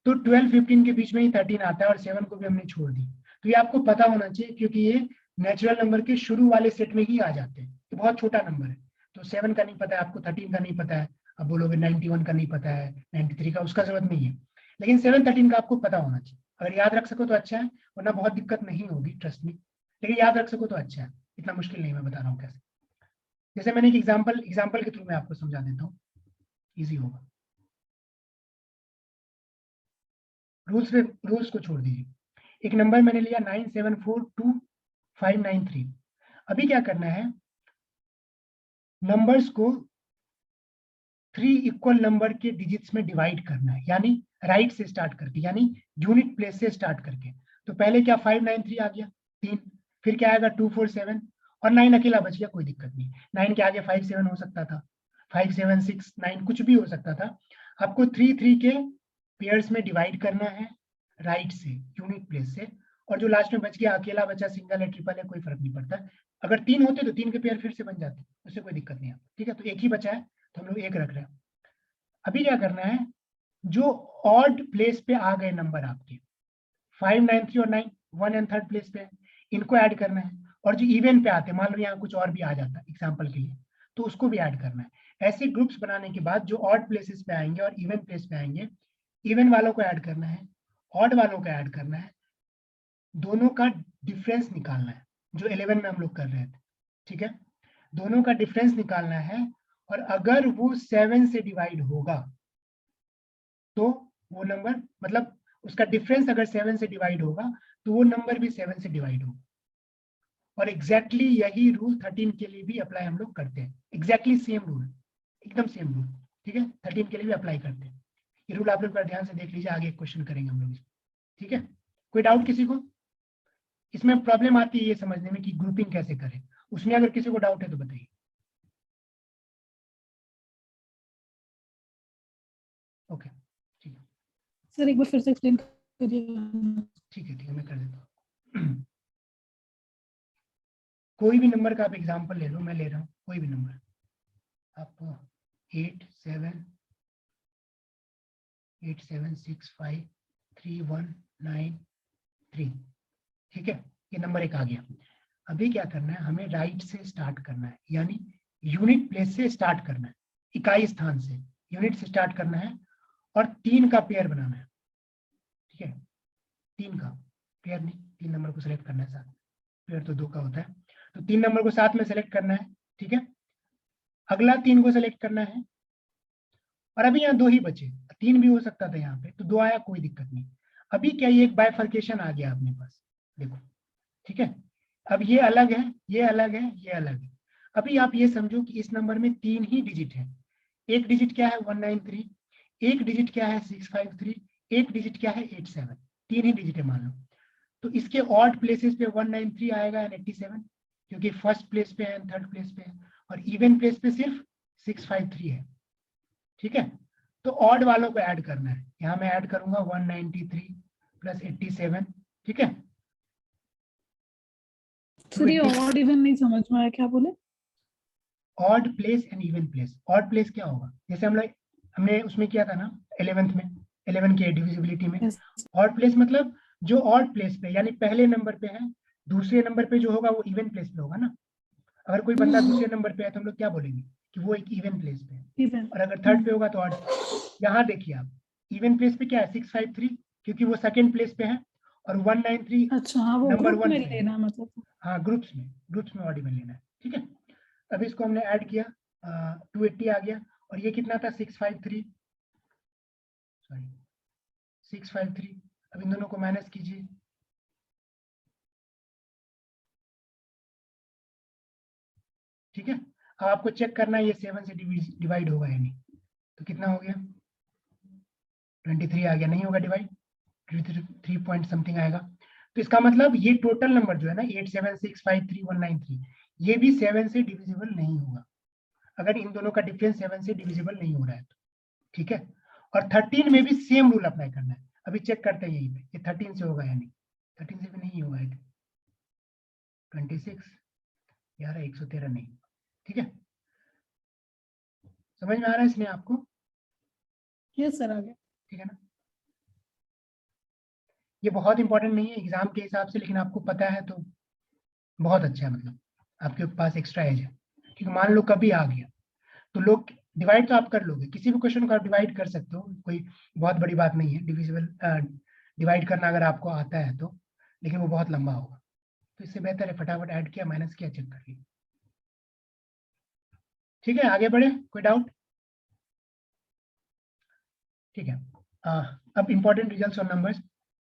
तो 12 15 के बीच में ही 13 आता है, और 7 को भी हमने छोड़ दी, तो ये आपको पता होना चाहिए क्योंकि ये नेचुरल नंबर के शुरू वाले सेट में ही आ जाते हैं, तो बहुत छोटा नंबर है। तो 7 का नहीं पता है आपको, 13 का नहीं पता है, अब बोलोगे 91 का नहीं पता है, 93 का, उसका जरूरत नहीं है, लेकिन 7 13 का आपको पता होना चाहिए। अगर याद रख सको तो अच्छा है, वरना बहुत दिक्कत नहीं होगी, ट्रस्ट मी, लेकिन याद रख सको तो अच्छा है, इतना मुश्किल नहीं, मैं बता रहा हूँ कैसे। जैसे मैंने एक एग्जाम्पल के थ्रू मैं आपको समझा देता हूँ, ईजी होगा। रूल्स को छोड़ दीजिए, एक नंबर मैंने लिया 9742593। अभी क्या करना है, नंबर्स को 3 इक्वल नंबर के डिजिट्स में डिवाइड करना है, यानी राइट से स्टार्ट करके, यानी यूनिट प्लेस से स्टार्ट करके। तो पहले क्या 593 आ गया 3, फिर क्या आएगा 247, और 9 अकेला बच गया, कोई दिक्कत नहीं, 9 के आगे 57 हो सकता था, 5 7 6 9 कुछ भी हो सकता था। आपको 3 3 के पेयर्स में डिवाइड करना है राइट से, यूनिट प्लेस से, और जो लास्ट में बच गया अकेला बचा, सिंगल है ट्रिपल है, कोई फर्क नहीं पड़ता। अगर 3 होते तो 3 के पेयर फिर से बन जाते, उससे कोई दिक्कत नहीं है, ठीक है। तो एक ही बचा है तो हम लोग 1 रख रहे हैं। अभी क्या करना है, जो ऑड प्लेस पे आ गए नंबर आपके 5 9 3 और 9 1 एंड 3rd प्लेस पे है, इनको ऐड करना है, और जो इवन पे आते हैं, मान लो यहाँ कुछ और भी आ जाता है एग्जाम्पल के लिए, तो उसको भी ऐड करना है। ऐसे ग्रुप्स बनाने के बाद जो ऑड प्लेसेस पे आएंगे और इवन प्लेस पे आएंगे, इवन वालों को ऐड करना है, ऑड वालों को ऐड करना है, दोनों का डिफरेंस निकालना है, जो 11 में हम लोग कर रहे थे, ठीक है। दोनों का डिफरेंस निकालना है, और अगर वो 7 से डिवाइड होगा तो वो नंबर, मतलब उसका डिफरेंस अगर 7 से डिवाइड होगा तो वो नंबर भी 7 से डिवाइड होगा। और एग्जैक्टली यही रूल 13 के लिए भी अप्लाई हम लोग करते हैं, एग्जैक्टली सेम रूल, एकदम सेम रूल, ठीक है, 13 के लिए भी अप्लाई करते हैं। ये रूल आप लोग ध्यान से देख लीजिए, आगे क्वेश्चन करेंगे हम लोग, ठीक है। कोई डाउट किसी को? इसमें प्रॉब्लम आती है ये समझने में कि ग्रुपिंग कैसे करें, उसमें अगर किसी को डाउट है तो बताइए। ओके, ठीक है, सर एक बार फिर से एक्सप्लेन करिए। ठीक है, मैं कर देता हूँ। कोई भी नंबर का आप एग्जांपल ले लो, मैं ले रहा हूँ कोई भी नंबर, आप 8 7 6 5 3 1 9 3, ठीक है, ये नंबर एक आ गया। अभी क्या करना है, हमें राइट से स्टार्ट करना है, यानी यूनिट प्लेस से स्टार्ट करना है, इकाई स्थान से यूनिट से स्टार्ट करना है और 3 का पेयर बनाना है, ठीक है, 3 का पेयर नहीं, 3 नंबर को सिलेक्ट करना है, साथ पेयर तो 2 का होता है, तो 3 नंबर को साथ में सेलेक्ट करना है, ठीक है। अगला 3 को सेलेक्ट करना है, और अभी यहाँ 2 ही बचे, 3 भी हो सकता था यहाँ पे, तो 2 आया, कोई दिक्कत नहीं। अभी क्या, ये एक बाइफर्केशन आ गया अपने पास, देखो, ठीक है। अब ये अलग है, ये अलग है, ये अलग है। अभी आप ये समझो कि इस नंबर में 3 ही डिजिट है, एक डिजिट क्या है 193, एक डिजिट क्या है 653, एक डिजिट क्या है 87, 3 ही डिजिट है मान लो। तो इसके ऑड प्लेसेस पे 193 आएगा एंड 87, क्योंकि फर्स्ट प्लेस पे है, थर्ड प्लेस पे है, और इवन प्लेस पे सिर्फ 653 है, ठीक है। तो ऑड वालों को ऐड करना है, यहाँ मैं ऐड करूंगा 193 प्लस 87, ठीक है। सर ये ऑड इवन नहीं समझ में आया, क्या बोले? Odd place and even place. Odd place क्या होगा, जैसे हमने उसमें किया था ना 11th में, 11 के डिविजिबिलिटी में। Yes. ऑड प्लेस मतलब जो ऑड प्लेस पे, यानी पहले नंबर पे है, दूसरे नंबर पे जो होगा वो इवन प्लेस पे होगा ना। अगर कोई बंदा दूसरे नंबर पे है तो हम लोग क्या बोलेंगे कि वो एक इवन प्लेस पे है, इवन। और अगर थर्ड पे होगा तो ऑड। यहाँ देखिए आप, इवन प्लेस पे क्या है 653, क्योंकि वो सेकंड प्लेस पे है, और 193 अच्छा हाँ, वो नंबर ग्रुप 1 में पे है। लेना मतलब। हाँ, ग्रुप्स में ऑड इवन लेना है, ठीक है। अभी इसको हमने ऐड किया, 280 आ गया, और ये कितना था 653, सॉरी 653। अब इन दोनों को माइनस कीजिए, ठीक है। अब आपको चेक करना है ये 7 से डिवाइड होगा या नहीं, तो कितना हो गया 23 आ गया, नहीं होगा डिवाइड, 3 पॉइंट समथिंग आएगा। तो इसका मतलब ये टोटल नंबर जो है ना 87653 ये भी 7 से डिविजिबल नहीं होगा, अगर इन दोनों का डिफरेंस 7 से डिविजिबल नहीं हो रहा है तो, ठीक है। और 13 में भी सेम रूल अप्लाई करना है। अभी चेक करते हैं यहीं पे, ये 13 से होगा या नहीं, 13 से भी नहीं होगा, 26 यार 113 नहीं, ठीक है। समझ में आ रहा है इसमें आपको? यस सर, आ गया। ठीक है ना। ये बहुत इंपॉर्टेंट नहीं है एग्जाम के हिसाब से, लेकिन आपको पता है तो बहुत अच्छा है, मतलब आपके पास एक्स्ट्रा एज है, ठीक है। मान लो कभी आ गया तो लोग डिवाइड तो आप कर लोगे, किसी भी क्वेश्चन को आप डिवाइड कर सकते हो, कोई बहुत बड़ी बात नहीं है डिविजिबल डिवाइड करना अगर आपको आता है तो, लेकिन वो बहुत लंबा होगा, तो इससे बेहतर है फटाफट ऐड किया, माइनस किया, चेक कर लिया, ठीक है। आगे बढ़े, कोई डाउट? ठीक है। अब इंपॉर्टेंट रिजल्ट्स और नंबर्स,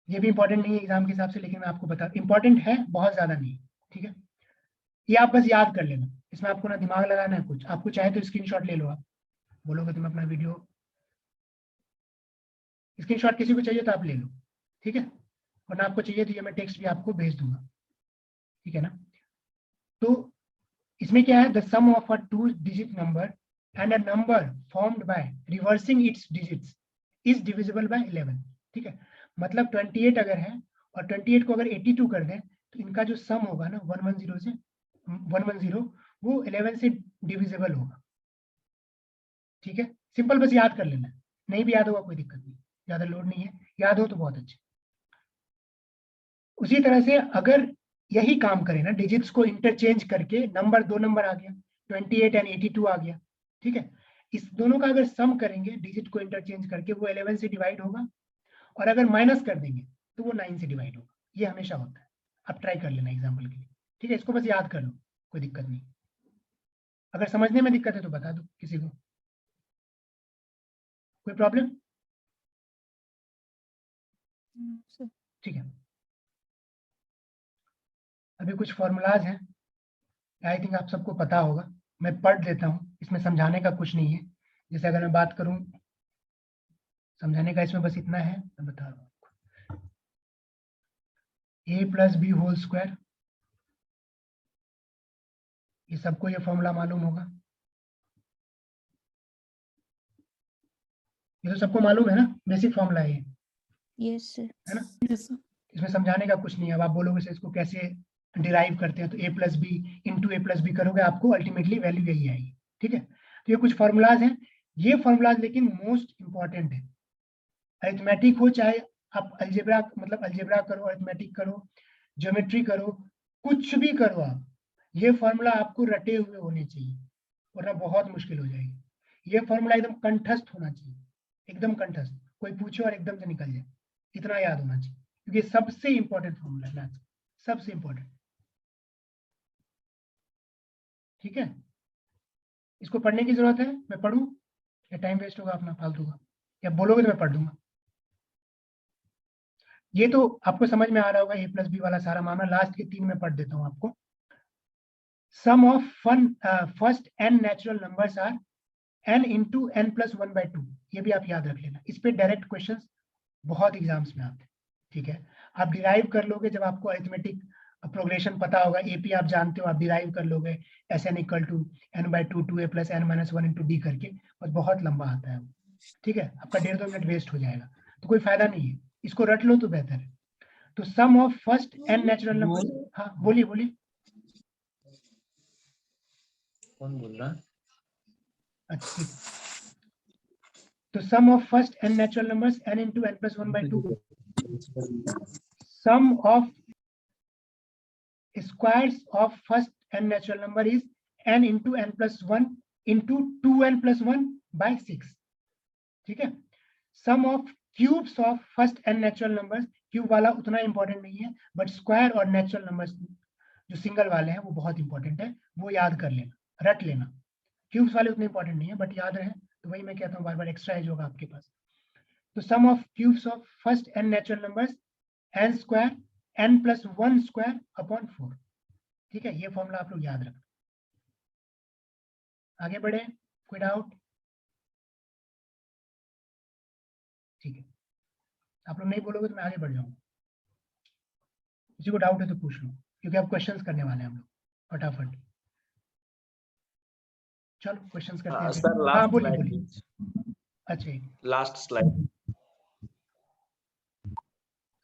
ये भी इंपॉर्टेंट नहीं है एग्जाम के हिसाब से, लेकिन मैं आपको बता, इंपॉर्टेंट है, बहुत ज्यादा नहीं, ठीक है। ये आप बस याद कर लेना, इसमें आपको ना दिमाग लगाना है कुछ, आपको चाहे तो स्क्रीनशॉट ले लो, आप बोलोगे तो मैं अपना वीडियो स्क्रीनशॉट किसी को चाहिए तो आप ले लो, ठीक है, वरना आपको चाहिए तो ये मैं टेक्स्ट भी आपको भेज दूंगा, ठीक है ना। तो इसमें क्या है, the sum of a 2 digit number and a number formed by reversing its digits is divisible by 11, ठीक है। मतलब 28 अगर है और 28 को अगर 82 कर दें तो इनका जो सम होगा ना 110 से 110 वो 11 से डिविजिबल होगा, ठीक है। सिंपल, बस याद कर लेना, नहीं भी याद होगा कोई दिक्कत नहीं, ज्यादा लोड नहीं है, याद हो तो बहुत अच्छे। उसी तरह से अगर यही काम करें ना, डिजिट्स को इंटरचेंज करके नंबर 2 नंबर आ गया 28 एंड 82 आ गया, ठीक है। इस दोनों का अगर सम करेंगे डिजिट को इंटरचेंज करके, वो 11 से डिवाइड होगा, और अगर माइनस कर देंगे तो वो 9 से डिवाइड होगा, ये हमेशा होता है। आप ट्राई कर लेना एग्जाम्पल के लिए, ठीक है। इसको बस याद कर लो, कोई दिक्कत नहीं। अगर समझने में दिक्कत है तो बता दो किसी को, कोई प्रॉब्लम? सर ठीक है, अभी कुछ फॉर्मूलाज हैं, आई थिंक आप सबको पता होगा, मैं पढ़ देता हूँ, इसमें समझाने का कुछ नहीं है। जैसे अगर मैं बात करूं, समझाने का इसमें बस इतना है, मैं बता रहा हूँ आपको। a plus B whole square, ये सबको ये फॉर्मूला मालूम होगा, ये तो सबको मालूम है ना, बेसिक फॉर्मूला है ये, यस सर है ना? Yes sir. इसमें समझाने का कुछ नहीं है। अब आप बोलोगे सर इसको कैसे डिराइव करते हैं, तो a plus B into A plus B करोगे, आपको अल्टीमेटली वैल्यू यही आएगी। ठीक है, तो ये कुछ फॉर्मूलाज हैं, ये फॉर्मूलाज लेकिन मोस्ट इंपॉर्टेंट है। अरिथमेटिक हो चाहे आप अलजेब्रा, मतलब अलजेब्रा करो, अरिथमेटिक करो, ज्योमेट्री करो, कुछ भी करो आप, ये फॉर्मूला आपको रटे हुए होने चाहिए, वरना बहुत मुश्किल हो जाएगी। ये फॉर्मूला एकदम कंठस्थ होना चाहिए, एकदम कंठस्थ, कोई पूछे और एकदम से निकल जाए, इतना याद होना चाहिए, क्योंकि सबसे इंपॉर्टेंट फॉर्मूला है मैथ्स, सबसे इंपॉर्टेंट। ठीक है, इसको पढ़ने की जरूरत है, मैं पढ़ूं या टाइम वेस्ट होगा अपना फालतू का, या बोलोगे तो मैं पढ़ दूंगा। ये तो आपको समझ में आ रहा होगा, ए प्लस बी वाला सारा मामला। लास्ट के 3 में पढ़ देता हूँ आपको। Sum of first n natural numbers are n into n plus 1/2, ये भी आप याद रख लेना, इस पे डायरेक्ट क्वेश्चंस बहुत एग्जाम्स में आते हैं। ठीक है, आप डिराइव कर लोगे जब आपको अरिथमेटिक प्रोग्रेशन पता होगा, एपी आप जानते हो, आप डिराइव कर लोगे Sn equal to n/2 2a plus n minus 1 into D करके, बस बहुत लंबा आता है वो। ठीक है, आपका 1.5-2 मिनट वेस्ट हो जाएगा, तो कोई फायदा नहीं है, इसको रट लो तो बेहतर है। तो sum of first n natural number, हाँ बोलिए बोलिए। कौन बोल रहा है? अच्छा ठीक, तो sum of first n natural numbers n into n plus 1/2, sum of squares of first n natural number is n into n plus 1 into 2n plus 1 by 6. ठीक है, sum of cubes of first n natural numbers, cube वाला उतना important नहीं है, but square और natural numbers जो single वाले हैं वो बहुत इंपॉर्टेंट है, वो याद कर लेना, रट लेना। क्यूब्स वाले उतने इंपॉर्टेंट नहीं है, बट याद रहे तो वही मैं कहता हूँ, बार बार एक्स्ट्रा एज होगा आपके पास। तो sum of cubes of first n natural numbers n square n plus 1 square upon 4। ठीक है, ये फॉर्मूला आप लोग याद रखना। आगे बढ़े, कोई डाउट? ठीक है, आप लोग नहीं बोलोगे तो मैं आगे बढ़ जाऊंगा, किसी को डाउट है तो पूछ लो, क्योंकि अब क्वेश्चंस करने वाले हैं हम लोग फटाफट। चलो क्वेश्चंस करते हैं सर फिर। हाँ लास्ट बोलिए स्लाइड, बोलिए। अच्छा लास्ट स्लाइड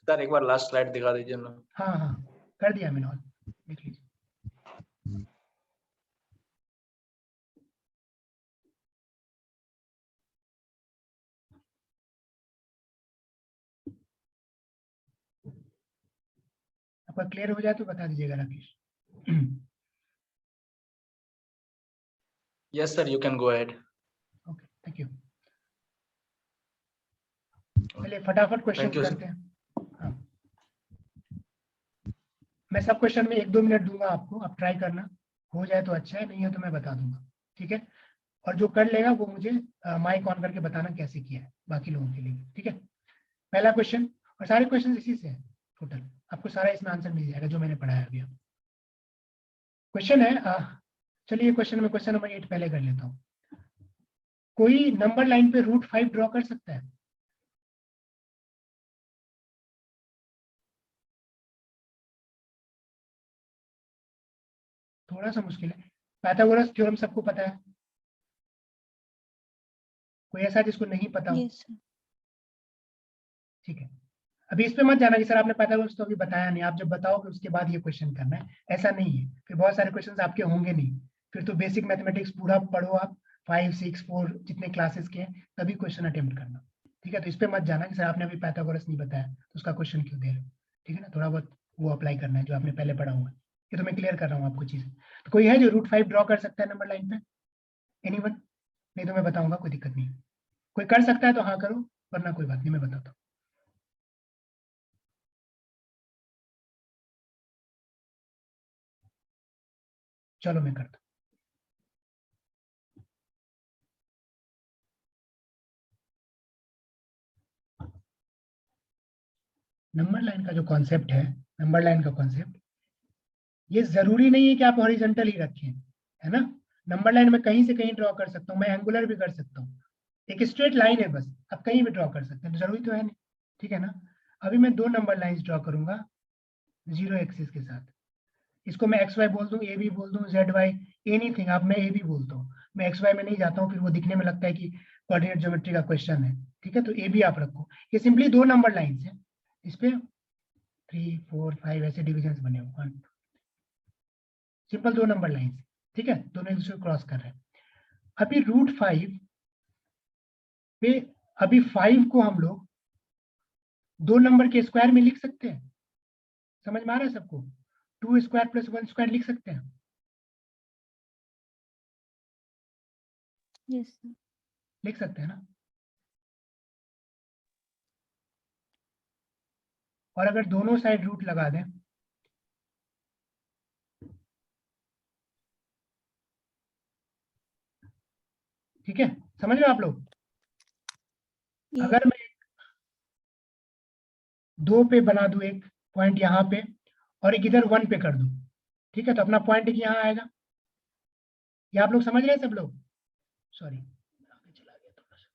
सर, एक बार लास्ट स्लाइड दिखा दीजिए ना। हाँ हाँ, कर दिया मैंने, और देख लीजिए। आपका क्लियर हो जाए तो बता दीजिएगा Rakesh. Yes sir, you can go ahead. Okay, thank you. चलिए फटाफट क्वेश्चन Thank you, sir. करते हैं। हाँ, मैं सब क्वेश्चन में 1-2 मिनट दूंगा आपको, आप ट्राई करना, हो जाए तो अच्छा है, नहीं है तो मैं बता दूंगा। ठीक है, और जो कर लेगा वो मुझे माइक ऑन करके बताना कैसे किया है बाकी लोगों के लिए। ठीक है, पहला क्वेश्चन, और सारे क्वेश्चन इसी से है टोटल, आपको सारा इसमें आंसर मिल जाएगा जो मैंने पढ़ाया अभी। क्वेश्चन है, चलिए क्वेश्चन में क्वेश्चन नंबर 8 पहले कर लेता हूँ। कोई नंबर लाइन पे √5 ड्रॉ कर सकता है? थोड़ा सा मुश्किल है। पाइथागोरस थ्योरम सबको पता है? कोई ऐसा जिसको नहीं पता हो? यस सर ठीक है, अभी इस पे मत जाना कि सर आपने पाइथागोरस तो अभी बताया नहीं, आप जब बताओगे उसके बाद ये क्वेश्चन करना है, ऐसा नहीं है, फिर बहुत सारे क्वेश्चंस आपके होंगे नहीं, फिर तो बेसिक मैथमेटिक्स पूरा पढ़ो आप, 5, 6, 4 जितने क्लासेस के हैं तभी क्वेश्चन अटेम्प्ट करना। ठीक है, तो इस पे मत जाना कि सर आपने अभी पाइथागोरस नहीं बताया तो उसका क्वेश्चन क्यों दे रहे हो। ठीक है ना, थोड़ा बहुत वो अप्लाई करना है जो आपने पहले पढ़ा हुआ है, ये तो मैं क्लियर कर रहा हूँ आपको चीजें। तो कोई है जो √5 ड्रॉ कर सकता है नंबर लाइन पे? एनीवन? नहीं तो मैं बताऊंगा, कोई दिक्कत नहीं। कोई कर सकता है तो हाँ करो, वरना कोई बात नहीं, मैं बताता हूँ। चलो मैं करता हूँ। नंबर लाइन का जो कॉन्सेप्ट है, नंबर लाइन का कॉन्सेप्ट, ये जरूरी नहीं है कि आप हॉरिजॉन्टल ही रखें, है ना। नंबर लाइन में कहीं से कहीं ड्रॉ कर सकता हूँ, मैं एंगुलर भी कर सकता हूँ, एक स्ट्रेट लाइन है बस, आप कहीं भी ड्रॉ कर सकते हैं, तो जरूरी तो है नहीं, ठीक है ना। अभी मैं 2 नंबर लाइंस ड्रॉ करूंगा 0 एक्सिस के साथ। इसको मैं एक्स वाई बोल दूं, ए बी बोल दूं, जेड वाई, एनीथिंग, आप मैं ए बी बोलता हूँ, मैं एक्स वाई में नहीं जाता हूँ, फिर वो दिखने में लगता है कि कोऑर्डिनेट ज्योमेट्री का क्वेश्चन है, ठीक है। तो ए बी आप रखो, ये सिंपली 2 नंबर लाइंस है, इस पे 3 4 5 ऐसे डिविजन्स बने हुए, 1 सिंपल 2 नंबर लाइंस, ठीक है, दोनों एक दूसरे को क्रॉस कर रहे हैं। अभी √5 पे, अभी 5 को हम लोग 2 नंबर के स्क्वायर में लिख सकते हैं, समझ में आ रहा है सबको, 2 स्क्वायर प्लस 1 स्क्वायर लिख सकते हैं, यस सर। लिख सकते हैं ना। और अगर दोनों साइड रूट लगा दें, ठीक है, समझ रहे हो आप लोग। अगर मैं 2 पे बना दूं एक पॉइंट यहाँ पे, और एक इधर 1 पे कर दूं, ठीक है, तो अपना पॉइंट एक यहाँ आएगा। ये आप लोग समझ रहे हैं सब लोग? सॉरी आगे चला गया थोड़ा सा,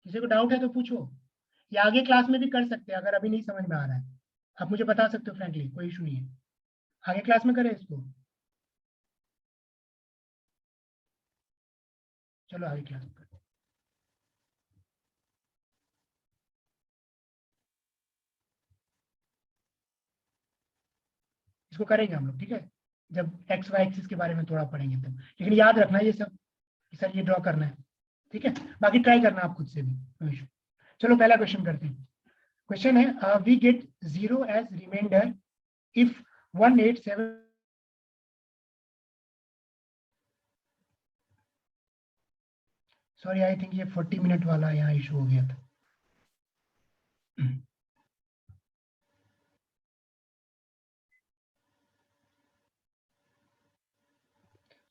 किसी को डाउट है तो पूछो, या आगे क्लास में भी कर सकते हैं, अगर अभी नहीं समझ में आ रहा है आप मुझे बता सकते हो, फ्रैंकली कोई इशू नहीं है, आगे क्लास में करें इसको, चलो आगे क्लास में करते हैं। इसको करेंगे हम लोग, ठीक है, जब एक्स वाई एक्सिस के बारे में थोड़ा पढ़ेंगे तब, लेकिन याद रखना ये सब कि सर ये ड्रॉ करना है, ठीक है, बाकी ट्राई करना आप खुद से भी, नो इशू। चलो पहला क्वेश्चन करते हैं। क्वेश्चन है we get 0 as remainder if 187, sorry I think ये 40 मिनट वाला यहाँ इशू हो गया था।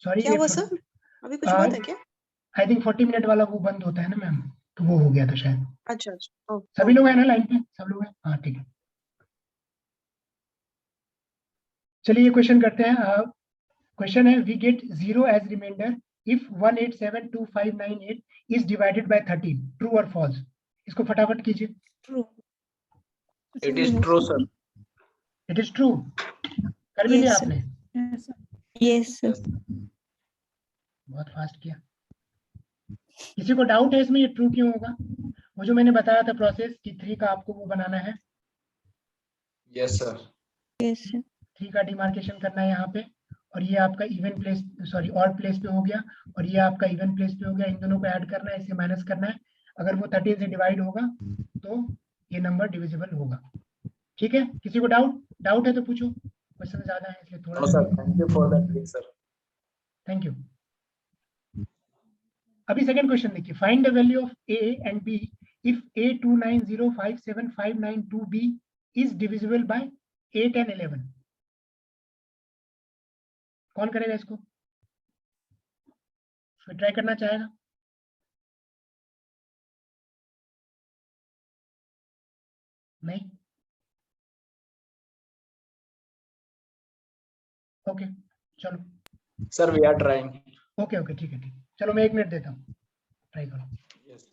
सॉरी क्या हुआ सर, अभी कुछ हुआ था क्या? आई थिंक 40 मिनट वाला वो बंद होता है ना मैम, तो वो हो गया था शायद। अच्छा अच्छा, सभी लोग हैं ना लाइन पे, सब लोग हैं, हाँ ठीक है। चलिए ये क्वेश्चन करते हैं। क्वेश्चन है we get 0 as remainder if 1872598 is divided by 13, true और फॉल्स। इसको फटाफट कीजिए। True. It is true, sir. It is true, कर भी लिया Yes, sir. आपने, यस सर। Yes sir. बहुत फास्ट किया। किसी को डाउट है इसमें ये ट्रू क्यों होगा? वो जो मैंने बताया था प्रोसेस कि 3 का आपको वो बनाना है, Yes, sir. Yes sir. 3 का डिमार्केशन करना है यहाँ पे, और ये आपका even place, sorry odd place पे हो गया, और ये आपका इवन प्लेस पे हो गया, इन दोनों को ऐड करना है, इसे माइनस करना है। अगर वो 13 से डिवाइड होगा तो ये नंबर डिविजिबल होगा, ठीक है। किसी को डाउट है तो पूछो, क्वेश्चन ज्यादा है इसलिए थोड़ा No, sir. Thank you for that trick, sir. Thank you. अभी सेकंड क्वेश्चन देखिए, find the value of a and b if a290575992b is divisible bye 8 and 11। कौन करेगा इसको, ट्राई करना चाहेगा? नहीं, ओके चलो, Sir, we are trying. Okay okay ठीक है, ठीक, चलो मैं 1 मिनट देता हूँ, ट्राई करो। Yes.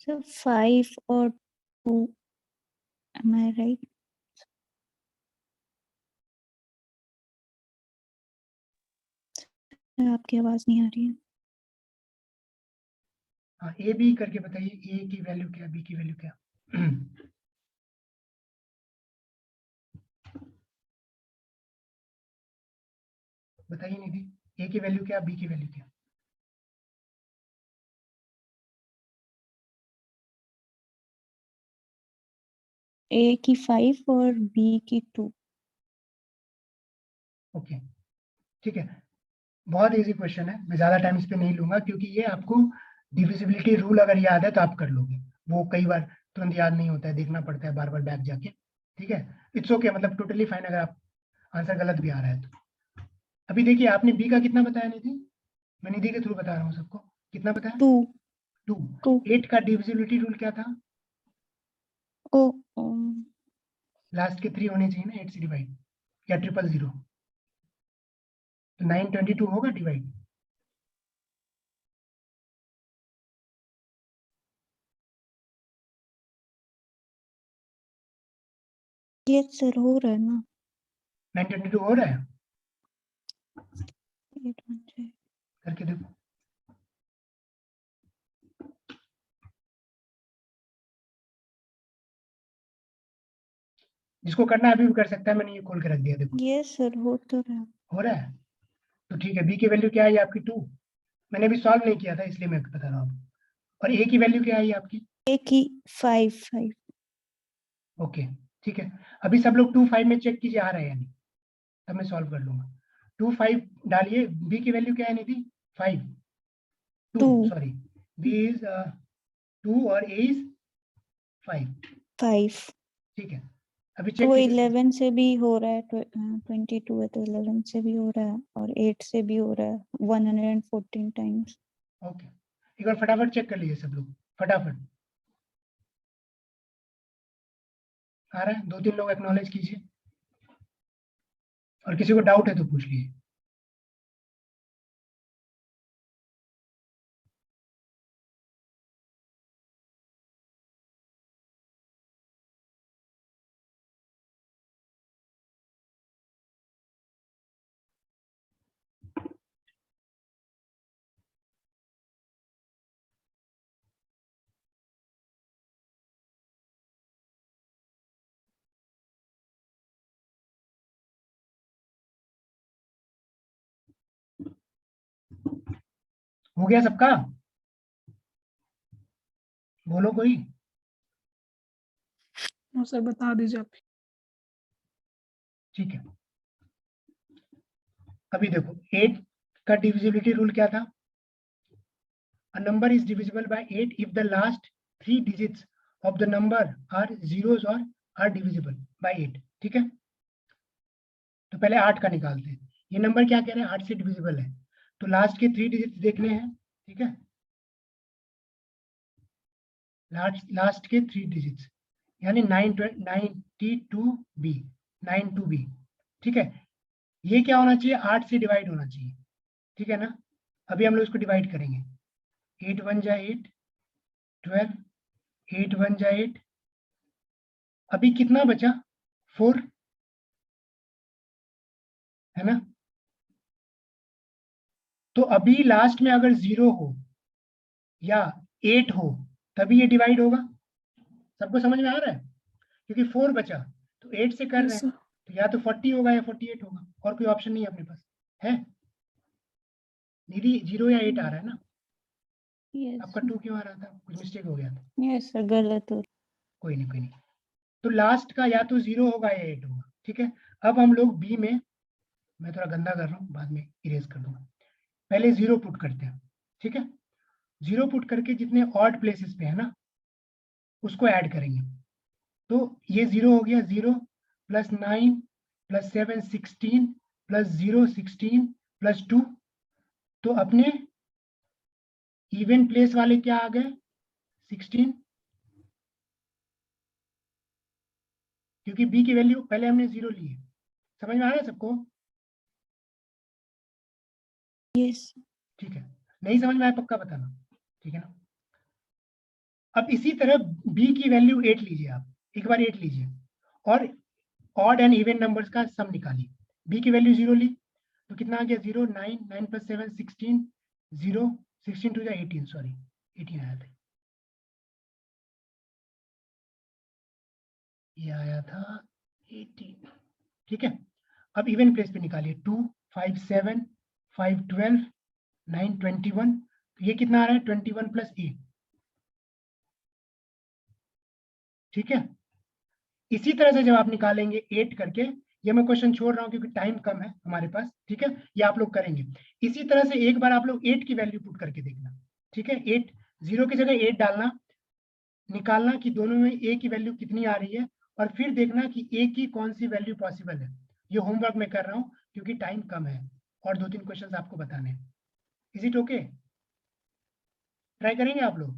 So 5 or 2, am I right? आपकी आवाज नहीं आ रही है। हाँ, ए बी करके बताइए, ए की वैल्यू क्या, बी की वैल्यू क्या? बताइए निधि, ए की वैल्यू क्या, बी की वैल्यू क्या? ए की 5 और बी की 2। ओके, ठीक है, बहुत इजी क्वेश्चन है, मैं ज्यादा टाइम इस पे नहीं लूंगा क्योंकि ये आपको डिविजिबिलिटी रूल अगर याद है तो आप कर लोगे, वो कई बार तुरंत याद नहीं होता है, देखना पड़ता है बार बार बैक जाके, ठीक है। इट्स ओके, मतलब टोटली फाइन अगर आप आंसर गलत भी आ रहा है तो। अभी देखिए, आपने बी का कितना बताया निधि? मैं निधि के थ्रू बता रहा हूँ सबको, कितना बताया? 2 2। 2 8 का डिविजिबिलिटी रूल क्या था? ओ लास्ट के 3 होने चाहिए ना 8 से डिवाइड, या 000, तो 922 होगा डिवाइड। ये सर हो रहा है ना? 922 हो रहा है, 800 करके देखो। जिसको करना है अभी भी कर सकता है, मैंने ये खोल के रख दिया, देखो ये सर हो तो रहा है। हो रहा है। तो ठीक है, बी की वैल्यू क्या है? ये आपकी 2, मैंने अभी सॉल्व नहीं किया था इसलिए मैं बता रहा हूँ। और ए की वैल्यू क्या है ये आपकी? ए की 5 5 ओके, ठीक है, अभी सब लोग 2 5 में चेक कीजिए आ रहा है या नहीं, तब मैं सॉल्व कर लूंगा। 2 5 डालिए, बी की वैल्यू क्या है निधि? 5 2 2 सॉरी, बी इज 2 और ए इज 5, 5 ठीक है, अभी चेक वो कीजिए। 11 से भी हो रहा है, 22 है तो 11 से भी हो रहा है और 8 से भी हो रहा है 114 टाइम्स। ओके, एक बार फटाफट चेक कर लीजिए सब लोग, फटाफट। आ रहा है? 2-3 लोग एक्नॉलेज कीजिए, और किसी को डाउट है तो पूछ लीजिए। हो गया सबका? बोलो कोई। नो सर, बता दीजिए आप। ठीक है, अभी देखो 8 का डिविजिबिलिटी रूल क्या था? A number is divisible by 8 if the last 3 digits of the number are zeros or are divisible by 8, ठीक है। तो पहले 8 का निकालते हैं, ये नंबर क्या कह रहे हैं? 8 से डिविजिबल है, तो लास्ट के 3 डिजिट्स देखने हैं, ठीक है, लास्ट के 3 डिजिट्स, यानी 92b, 92b, ठीक है। ये क्या होना चाहिए? 8 से डिवाइड होना चाहिए, ठीक है ना। अभी हम लोग इसको डिवाइड करेंगे, 8 1 जा 8, 12, 8 1 जा 8, अभी कितना बचा? 4, है ना। तो अभी लास्ट में अगर 0 हो या 8 हो तभी ये डिवाइड होगा, सबको समझ में आ रहा है? क्योंकि 4 बचा तो 8 से कर रहे यस हैं, सर। तो या तो 40 होगा या 48 होगा, और कोई ऑप्शन नहीं है अपने पास, है निधि? 0 या 8 आ रहा है ना, यस आपका 2 क्यों आ रहा था? कुछ मिस्टेक हो गया था? यस सर, गलत हो। कोई नहीं, कोई नहीं, तो लास्ट का या तो 0 होगा या 8 होगा, ठीक है। अब हम लोग बी में, मैं थोड़ा गंदा कर रहा हूँ, बाद में इरेज कर दूंगा, पहले 0 पुट करते हैं, ठीक है। 0 पुट करके जितने ऑड प्लेसेस पे है ना उसको ऐड करेंगे, तो ये 0 हो गया, 0 प्लस 9 प्लस 7 16 प्लस 0 16 प्लस 2, तो अपने इवन प्लेस वाले क्या आ गए? 16, क्योंकि बी की वैल्यू पहले हमने 0 ली है, समझ में आ रहा है सबको? यस ठीक है, नहीं समझ में आया पक्का बताना, ठीक है ना। अब इसी तरह b की वैल्यू 8 लीजिए, आप एक बार 8 लीजिए और ऑड एंड इवन नंबर्स का सम निकालिए। b की वैल्यू 0 ली तो कितना आ गया 0, 9, 9 + 7 16, 0, 16 टू 18, सॉरी 18 आया था, ये आया था 18। ठीक है, अब इवन प्लेस पे निकालिए 2, 5, 7, 5, 12, 9, 21, तो ये कितना आ रहा है 21 + 8। ठीक है, इसी तरह से जब आप निकालेंगे 8 करके, ये मैं क्वेश्चन छोड़ रहा हूं क्योंकि टाइम कम है हमारे पास। ठीक है, ये आप लोग करेंगे। इसी तरह से एक बार आप लोग 8 की वैल्यू पुट करके देखना। ठीक है, 8 0 की जगह 8 डालना, निकालना कि दोनों में a की वैल्यू कितनी आ रही है और फिर देखना कि a की कौन सी वैल्यू पॉसिबल है। ये होमवर्क मैं कर रहा हूं क्योंकि टाइम कम है और 2-3 क्वेश्चंस आपको बताने हैं। Is it okay? ट्राई करेंगे आप लोग?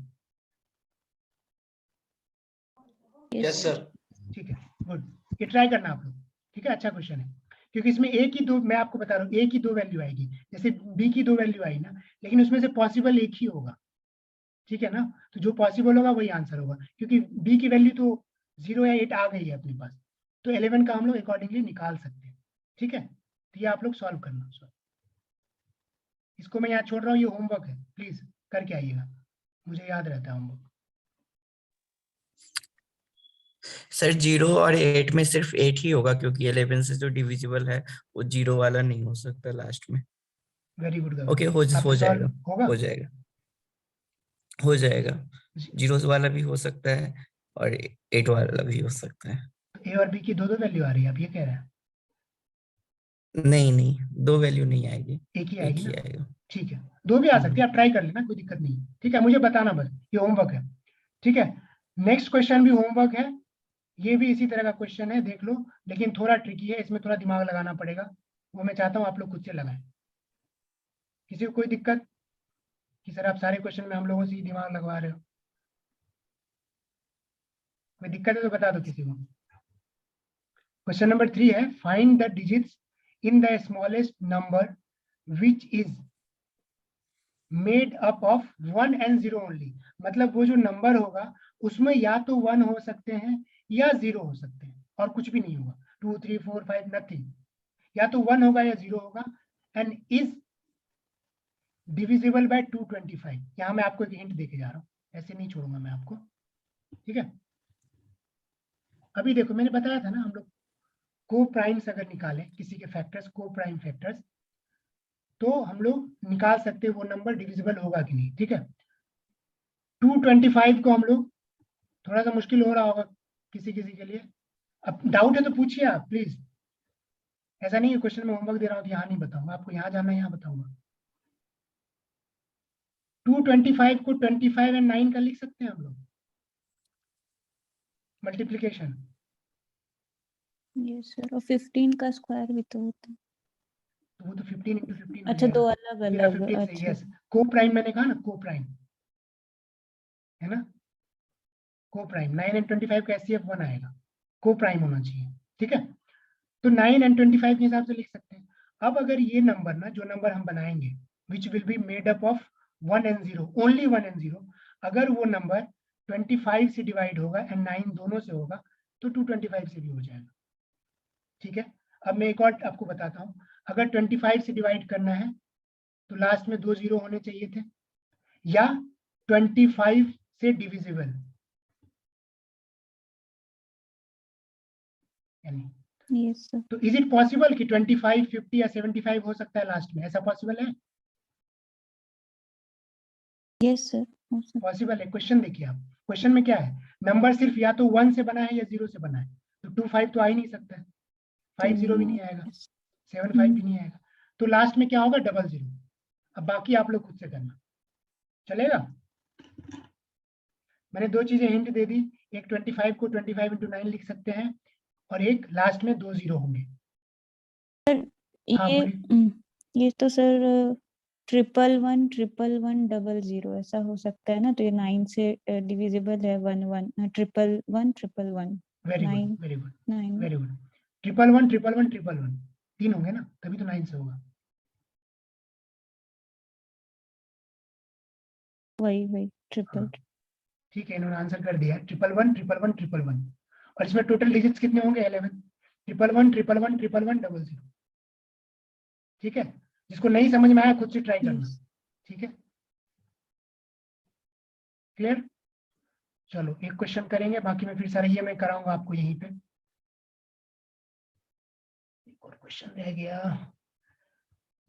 Yes sir. ठीक है, गुड, ये ट्राई करना आप लोग। ठीक है, अच्छा क्वेश्चन है क्योंकि इसमें a की दो, मैं आपको बता रहा हूँ, a की 2 वैल्यू आएगी, जैसे b की 2 वैल्यू आई ना, लेकिन उसमें से पॉसिबल एक ही होगा। ठीक है ना, तो जो पॉसिबल होगा वही आंसर होगा क्योंकि b की वैल्यू तो 0 या 8 आ गई है अपने पास, तो 11 का हम लोग अकॉर्डिंगली निकाल सकते हैं। ठीक है, तो ये आप लोग सॉल्व करना। इसको मैं यहाँ छोड़ रहा हूँ, ये होमवर्क है, प्लीज करके आइएगा, मुझे याद रहता है होमवर्क। सर 0 और 8 में सिर्फ 8 ही होगा क्योंकि 11 से जो डिविजिबल है वो 0 वाला नहीं हो सकता लास्ट में। Very good. ओके, हो जाएगा, हो जाएगा, हो जाएगा। 0 वाला भी हो सकता है और 8 वाला भी हो सकता है। ए और बी की 2 वैल्यू आ रही है, आप ये कह रहे हैं? नहीं नहीं, 2 वैल्यू नहीं आएगी, एक ही एक आएगी ही ना? आएगा। ठीक है, 2 भी आ सकती है, आप ट्राई कर लेना, कोई दिक्कत नहीं है। ठीक है, मुझे बताना बस, ये होमवर्क है। ठीक है, नेक्स्ट क्वेश्चन भी होमवर्क है, ये भी इसी तरह का क्वेश्चन है, देख लो, लेकिन थोड़ा ट्रिकी है, इसमें थोड़ा दिमाग लगाना पड़ेगा, वो मैं चाहता हूँ आप लोग खुद से लगाएं। किसी को कोई दिक्कत कि सर आप सारे क्वेश्चन में हम लोगों से ही दिमाग लगवा रहे हो? कोई दिक्कत है तो बता दो किसी को। क्वेश्चन नंबर 3 है, find the digits in the smallest number which is made up of 1 and 0 only. मतलब वो जो नंबर होगा उसमें या तो 1 हो सकते हैं या 0 हो सकते हैं और कुछ भी नहीं होगा, 2, 3, 4, 5 नथिंग, या तो 1 होगा या 0 होगा, एंड इज डिविजिबल बाय 225। यहाँ मैं आपको एक हिंट देके जा रहा हूँ, ऐसे नहीं छोड़ूंगा मैं आपको। ठीक है, अभी देखो मैंने बताया था ना, हम लोग को प्राइम्स अगर निकालें किसी के फैक्टर्स, को प्राइम फैक्टर्स, तो हम लोग निकाल सकते हैं वो नंबर डिविजिबल होगा कि नहीं। ठीक है, 225 को हम लोग, थोड़ा सा मुश्किल हो रहा होगा किसी किसी के लिए, अब डाउट है तो पूछिए आप प्लीज, ऐसा नहीं है क्वेश्चन में होमवर्क दे रहा हूँ तो यहाँ नहीं बताऊंगा आपको, यहाँ जाना है यहाँ बताऊंगा। 225 को 25 and 9 का लिख सकते हैं हम लोग, मल्टीप्लीकेशन। यस सर, और 15 का स्क्वायर भी तो होता है। तो वो तो 15 × 15 अच्छा, दो अलग अलग, 15 से, अच्छा। यस, को प्राइम मैंने कहा ना, को प्राइम है ना, को प्राइम 9 and 25 का SCF 1 आएगा, को प्राइम होना चाहिए। ठीक है, तो 9 and 25 के हिसाब से लिख सकते हैं। अब अगर ये नंबर ना, जो नंबर हम बनाएंगे which will be made up of 1 and 0, only 1 and 0, अगर वो नंबर 25 से डिवाइड होगा एंड 9 दोनों से होगा तो 225 से भी हो जाएगा। ठीक है, अब मैं एक और आपको बताता हूँ, अगर 25 से डिवाइड करना है तो लास्ट में 2 0 होने चाहिए थे, या 25 से डिविजिबल, यानी यस सर। तो इज इट पॉसिबल कि 25, 50 या 75 हो सकता है लास्ट में? ऐसा पॉसिबल है? यस सर, हो सकता पॉसिबल है। क्वेश्चन देखिए आप, क्वेश्चन में क्या है, नंबर सिर्फ या तो 1 से बना है या 0 से बना है, तो 25 तो आ ही नहीं सकता है, 5 0 भी नहीं आएगा, 7 5 भी नहीं आएगा, तो लास्ट में क्या होगा, 00। अब बाकी आप लोग खुद से करना, चलेगा? मैंने 2 चीजें हिंट दे दी, एक 25 को 25 × 9 लिख सकते हैं और एक लास्ट में 2 0 होंगे। हाँ, ये बोलिए। ये तो सर 111 111 00 ऐसा हो सकता है ना, तो ये 9 से डिविजिबल है, 1 1 111 111। Very good, 9 very good, 9 very good. 111 111 111 3 होंगे ना, तभी तो 9 से होगा। वही ट्रिपल। ठीक है, इन्होंने आंसर कर दिया 1111111 और इसमें टोटल डिजिट्स कितने होंगे 11 111111100। ठीक है, जिसको नहीं समझ में आया खुद से ट्राई करना। Yes. ठीक है, क्लियर? चलो एक क्वेश्चन करेंगे, बाकी मैं फिर सारा ये मैं कराऊंगा आपको यहीं पे। एक और क्वेश्चन रह गया,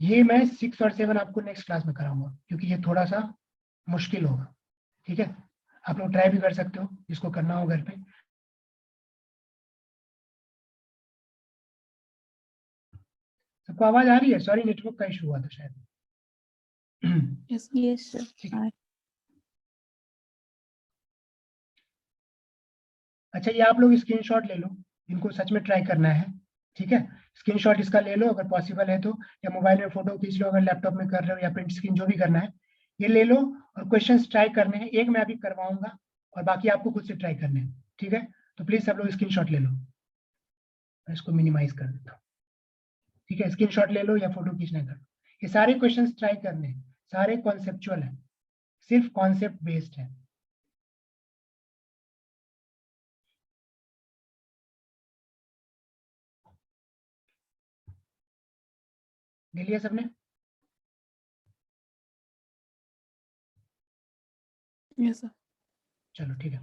ये मैं 6 और 7 आपको नेक्स्ट क्लास में कराऊंगा क्योंकि ये थोड़ा सा मुश्किल होगा। ठीक है, आप लोग ट्राई भी कर सकते हो जिसको करना हो घर पे। सबको आवाज आ रही है? सॉरी नेटवर्क का इशू हुआ था शायद। Yes. Yes, sir. ठीक है। अच्छा, ये आप लोग स्क्रीनशॉट ले लो, इनको सच में ट्राई करना है। ठीक है, स्क्रीनशॉट इसका ले लो अगर पॉसिबल है तो, या मोबाइल में फोटो खींच लो अगर लैपटॉप में कर रहे हो, या प्रिंट स्क्रीन जो भी करना है ये ले लो और क्वेश्चंस ट्राई करने हैं। एक मैं अभी करवाऊंगा और बाकी आपको खुद से ट्राई करने हैं। ठीक है, तो प्लीज सब लोग स्क्रीनशॉट ले लो। मैं इसको मिनिमाइज कर देता हूँ। ठीक है, स्क्रीनशॉट ले लो या फोटो खींचना कर लो। ये सारे क्वेश्चंस ट्राई करने हैं, सारे कॉन्सेप्चुअल है, सिर्फ कॉन्सेप्ट बेस्ड है। ले लिया सबने? Yes, sir. चलो ठीक है।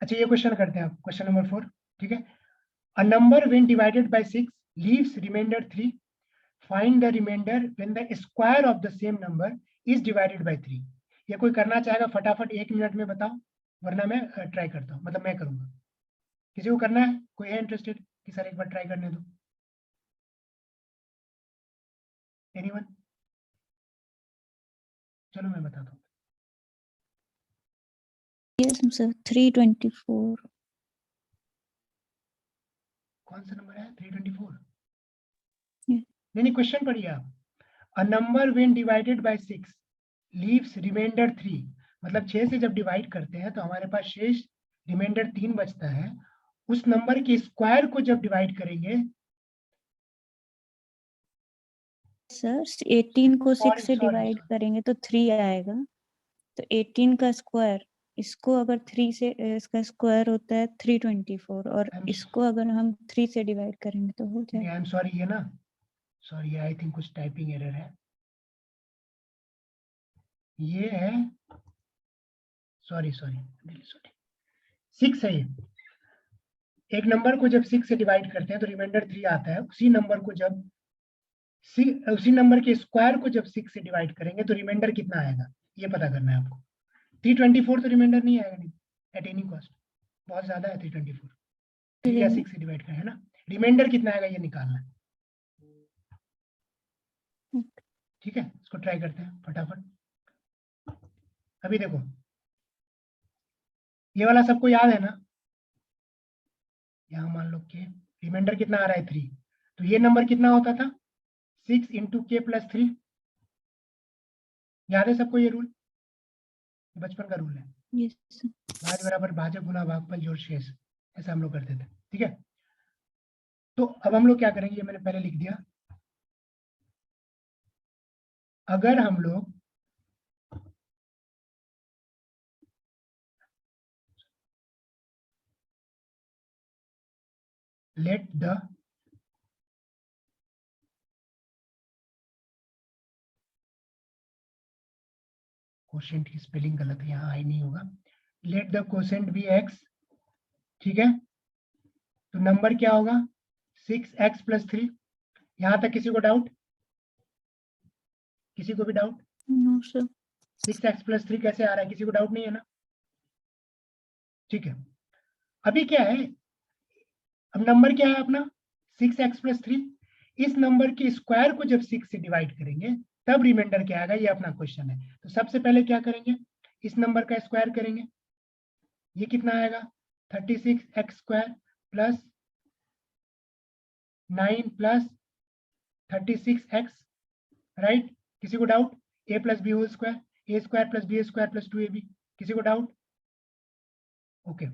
अच्छा ये क्वेश्चन करते हैं आप, क्वेश्चन नंबर 4। ठीक है, a number when divided by 6 leaves remainder 3, find the remainder when the square of the same number is divided by 3। ये कोई करना चाहेगा फटाफट 1 मिनट में बताओ, वरना मैं ट्राई करता हूँ, मतलब मैं करूंगा। किसी को करना है? कोई है इंटरेस्टेड कि सर एक बार ट्राई करने दो? एनीवन? चलो मैं बताता हूँ। Yes, sir. 324. कौन सा नंबर है 324? Yeah. नहीं, क्वेश्चन पढ़िए आप। A number when divided by 6 leaves remainder 3, मतलब 6 से जब डिवाइड करते हैं तो हमारे पास शेष रिमाइंडर 3 बचता है। उस नंबर के स्क्वायर को जब डिवाइड करेंगे, सर 18 को 6 Sorry, से sorry, डिवाइड sorry. करेंगे तो 3 आएगा। तो 18 का स्क्वायर, इसको अगर 3 से इसका स्क्वायर होता है 324 और I'm इसको अगर हम 3 से डिवाइड करेंगे तो हो आई जाएगा। एम सॉरी, ये ना सॉरी आई थिंक कुछ टाइपिंग एरर है। ये है सॉरी 6 है ये। एक नंबर को जब 6 से डिवाइड करते हैं तो रिमाइंडर 3 आता है। उसी नंबर के स्क्वायर को जब 6 से डिवाइड करेंगे तो रिमाइंडर कितना आएगा ये पता करना है आपको। 324 तो रिमाइंडर नहीं आएगा, नहीं एट एनी कॉस्ट, बहुत ज्यादा है 324। 3 या 6 से डिवाइड करें है ना, रिमाइंडर कितना आएगा ये निकालना है। ठीक है, इसको ट्राई करते हैं फटाफट। अभी देखो, ये वाला सबको याद है ना, यहाँ मान लो के रिमाइंडर कितना आ रहा है 3, तो ये नंबर कितना होता था 6 इंटू के प्लस 3। याद है सबको ये रूल? बचपन का रूल है। Yes, sir. भाज बराबर भाजक गुना भागफल जोड़ शेष, ऐसा हम लोग करते थे। ठीक है, तो अब हम लोग क्या करेंगे, ये मैंने पहले लिख दिया। अगर हम लोग लेट द कोशेंट की स्पेलिंग गलत है, यहाँ आई नहीं होगा। Let the quotient be X. ठीक है, तो नंबर क्या होगा 6x प्लस 3। यहां तक किसी को डाउट? किसी को भी doubt? No, sir. 6x plus 3 कैसे आ रहा है, किसी को डाउट नहीं है ना? ठीक है, अभी क्या है, अब नंबर क्या है अपना 6x प्लस 3। इस नंबर के स्क्वायर को जब 6 से डिवाइड करेंगे तब रिमाइंडर क्या आएगा, ये अपना क्वेश्चन है। तो सबसे पहले क्या करेंगे, इस नंबर का स्क्वायर करेंगे। ये कितना आएगा 36x square plus 9 plus 36x, right? किसी को doubt? a plus B whole square, A square plus B square plus 2ab। किसी को doubt? Okay,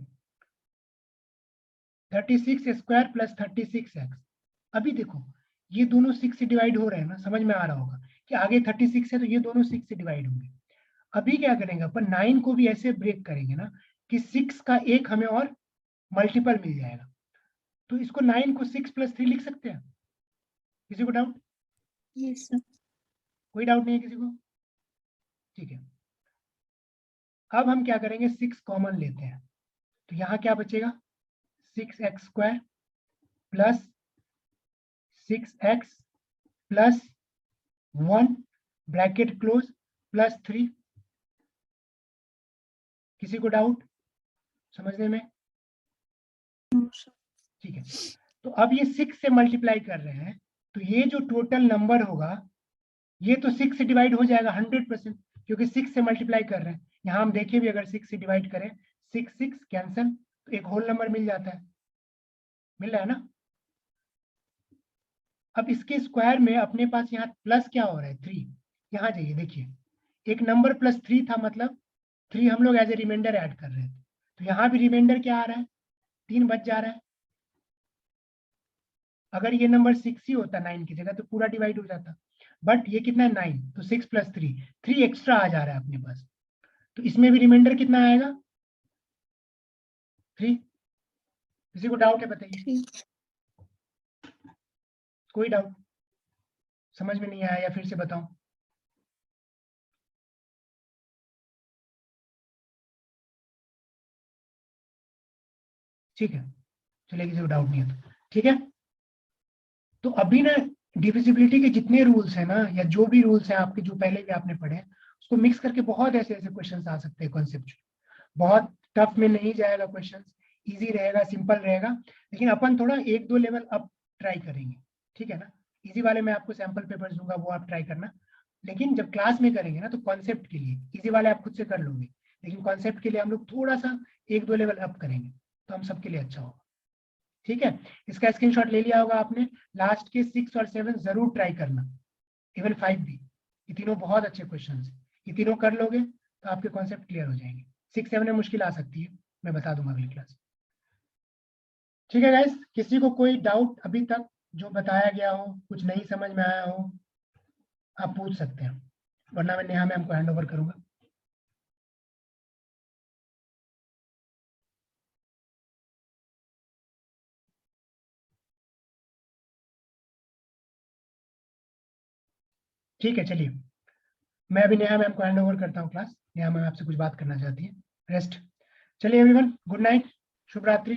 36 square plus 36x। अभी देखो ये दोनों 6 से डिवाइड हो रहे हैं ना, समझ में आ रहा होगा कि आगे 36 है तो ये दोनों 6 से डिवाइड होंगे। अभी क्या करेंगे अपन 9 को भी ऐसे ब्रेक करेंगे ना कि 6 का एक हमें और मल्टीपल मिल जाएगा। तो इसको 9 को 6 + 3 लिख सकते हैं? किसी को डाउट? Yes sir. कोई डाउट नहीं है किसी को? ठीक है, अब हम क्या करेंगे, 6 कॉमन लेते हैं, तो यहाँ क्या बचेगा, 6x² + 6x + 1 ब्रैकेट क्लोज +3। किसी को डाउट समझने में? ठीक है, तो अब ये 6 से मल्टीप्लाई कर रहे हैं, तो ये जो टोटल नंबर होगा ये तो 6 से डिवाइड हो जाएगा 100%, क्योंकि 6 से मल्टीप्लाई कर रहे हैं। यहाँ हम देखें भी अगर 6 से डिवाइड करें, 6 कैंसिल, तो एक होल नंबर मिल जाता है, मिल रहा है ना। अब इसके स्क्वायर में अपने पास यहाँ प्लस क्या हो रहा है, 3। यहाँ जाइए देखिए, एक नंबर +3 था, मतलब 3 हम लोग एज ए रिमाइंडर ऐड कर रहे थे, तो यहाँ भी रिमाइंडर क्या आ रहा है, 3 बच जा रहा है। अगर ये नंबर 6 ही होता 9 की जगह तो पूरा डिवाइड हो जाता, बट ये कितना है 9, तो 6 + 3 एक्स्ट्रा आ जा रहा है अपने पास, तो इसमें भी रिमाइंडर कितना आएगा, 3। किसी को डाउट है बताइए? कोई डाउट? समझ में नहीं आया या फिर से बताऊं? ठीक है, चलिए किसी को डाउट नहीं है तो ठीक है। तो अभी ना डिविजिबिलिटी के जितने रूल्स हैं ना, या जो भी रूल्स हैं आपके जो पहले भी आपने पढ़े हैं, उसको मिक्स करके बहुत ऐसे ऐसे क्वेश्चंस आ सकते हैं कॉन्सेप्ट। बहुत टफ में नहीं जाएगा क्वेश्चन, इजी रहेगा, सिंपल रहेगा, लेकिन अपन थोड़ा 1-2 लेवल अप ट्राई करेंगे, ठीक है ना। इजी वाले मैं आपको सैंपल पेपर्स दूंगा, वो आप ट्राई करना, लेकिन जब क्लास में करेंगे ना तो कॉन्सेप्ट के लिए इजी वाले आप खुद से कर लोगे, लेकिन कॉन्सेप्ट के लिए हम लोग थोड़ा सा 1-2 लेवल अप करेंगे, तो हम सबके लिए अच्छा होगा, ठीक है। इसका स्क्रीनशॉट ले लिया होगा आपने। लास्ट के 6 और 7 जरूर ट्राई करना, इवन 5 भी, ये तीनों बहुत अच्छे क्वेश्चन है, ये तीनों कर लोगे तो आपके कॉन्सेप्ट क्लियर हो जाएंगे। 6-7 में मुश्किल आ सकती है, मैं बता दूंगा अगली क्लास। ठीक है गाइस, किसी को कोई डाउट अभी तक जो बताया गया हो, कुछ नहीं समझ में आया हो, आप पूछ सकते हैं, वरना मैं नेहा मैम को हैंड ओवर करूंगा। ठीक है, चलिए मैं अभी नेहा मैम को हैंड ओवर करता हूँ क्लास। नेहा मैम आपसे कुछ बात करना चाहती है, रेस्ट। चलिए एवरीवन, गुड नाइट, शुभ रात्रि,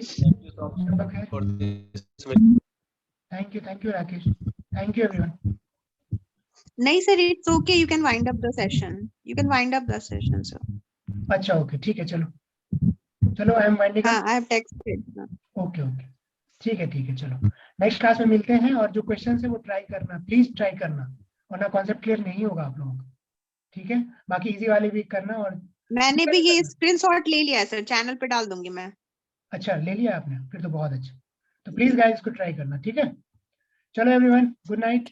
thank you Rakesh, thank you everyone. नहीं sir, it's okay, you can wind up the session, you can wind up the session sir. अच्छा ओके, ठीक है, चलो आई एम वाइंडिंग हाँ, आई हैव टेक्स्टेड। ओके, ठीक है, चलो नेक्स्ट क्लास में मिलते हैं। और जो क्वेश्चन है वो ट्राई करना, प्लीज ट्राई करना, वरना कॉन्सेप्ट क्लियर नहीं होगा आप लोगों का, ठीक है। बाकी इजी वाले भी करना। और मैंने भी ये स्क्रीनशॉट ले लिया है सर, चैनल पे डाल दूंगी मैं। अच्छा, ले लिया आपने, फिर तो बहुत अच्छा। तो प्लीज गाइस इसको ट्राई करना, ठीक है। चलो everyone, good night,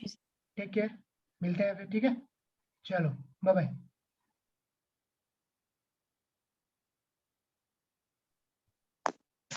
take care, मिलते हैं फिर, ठीक है। चलो बाय बाय।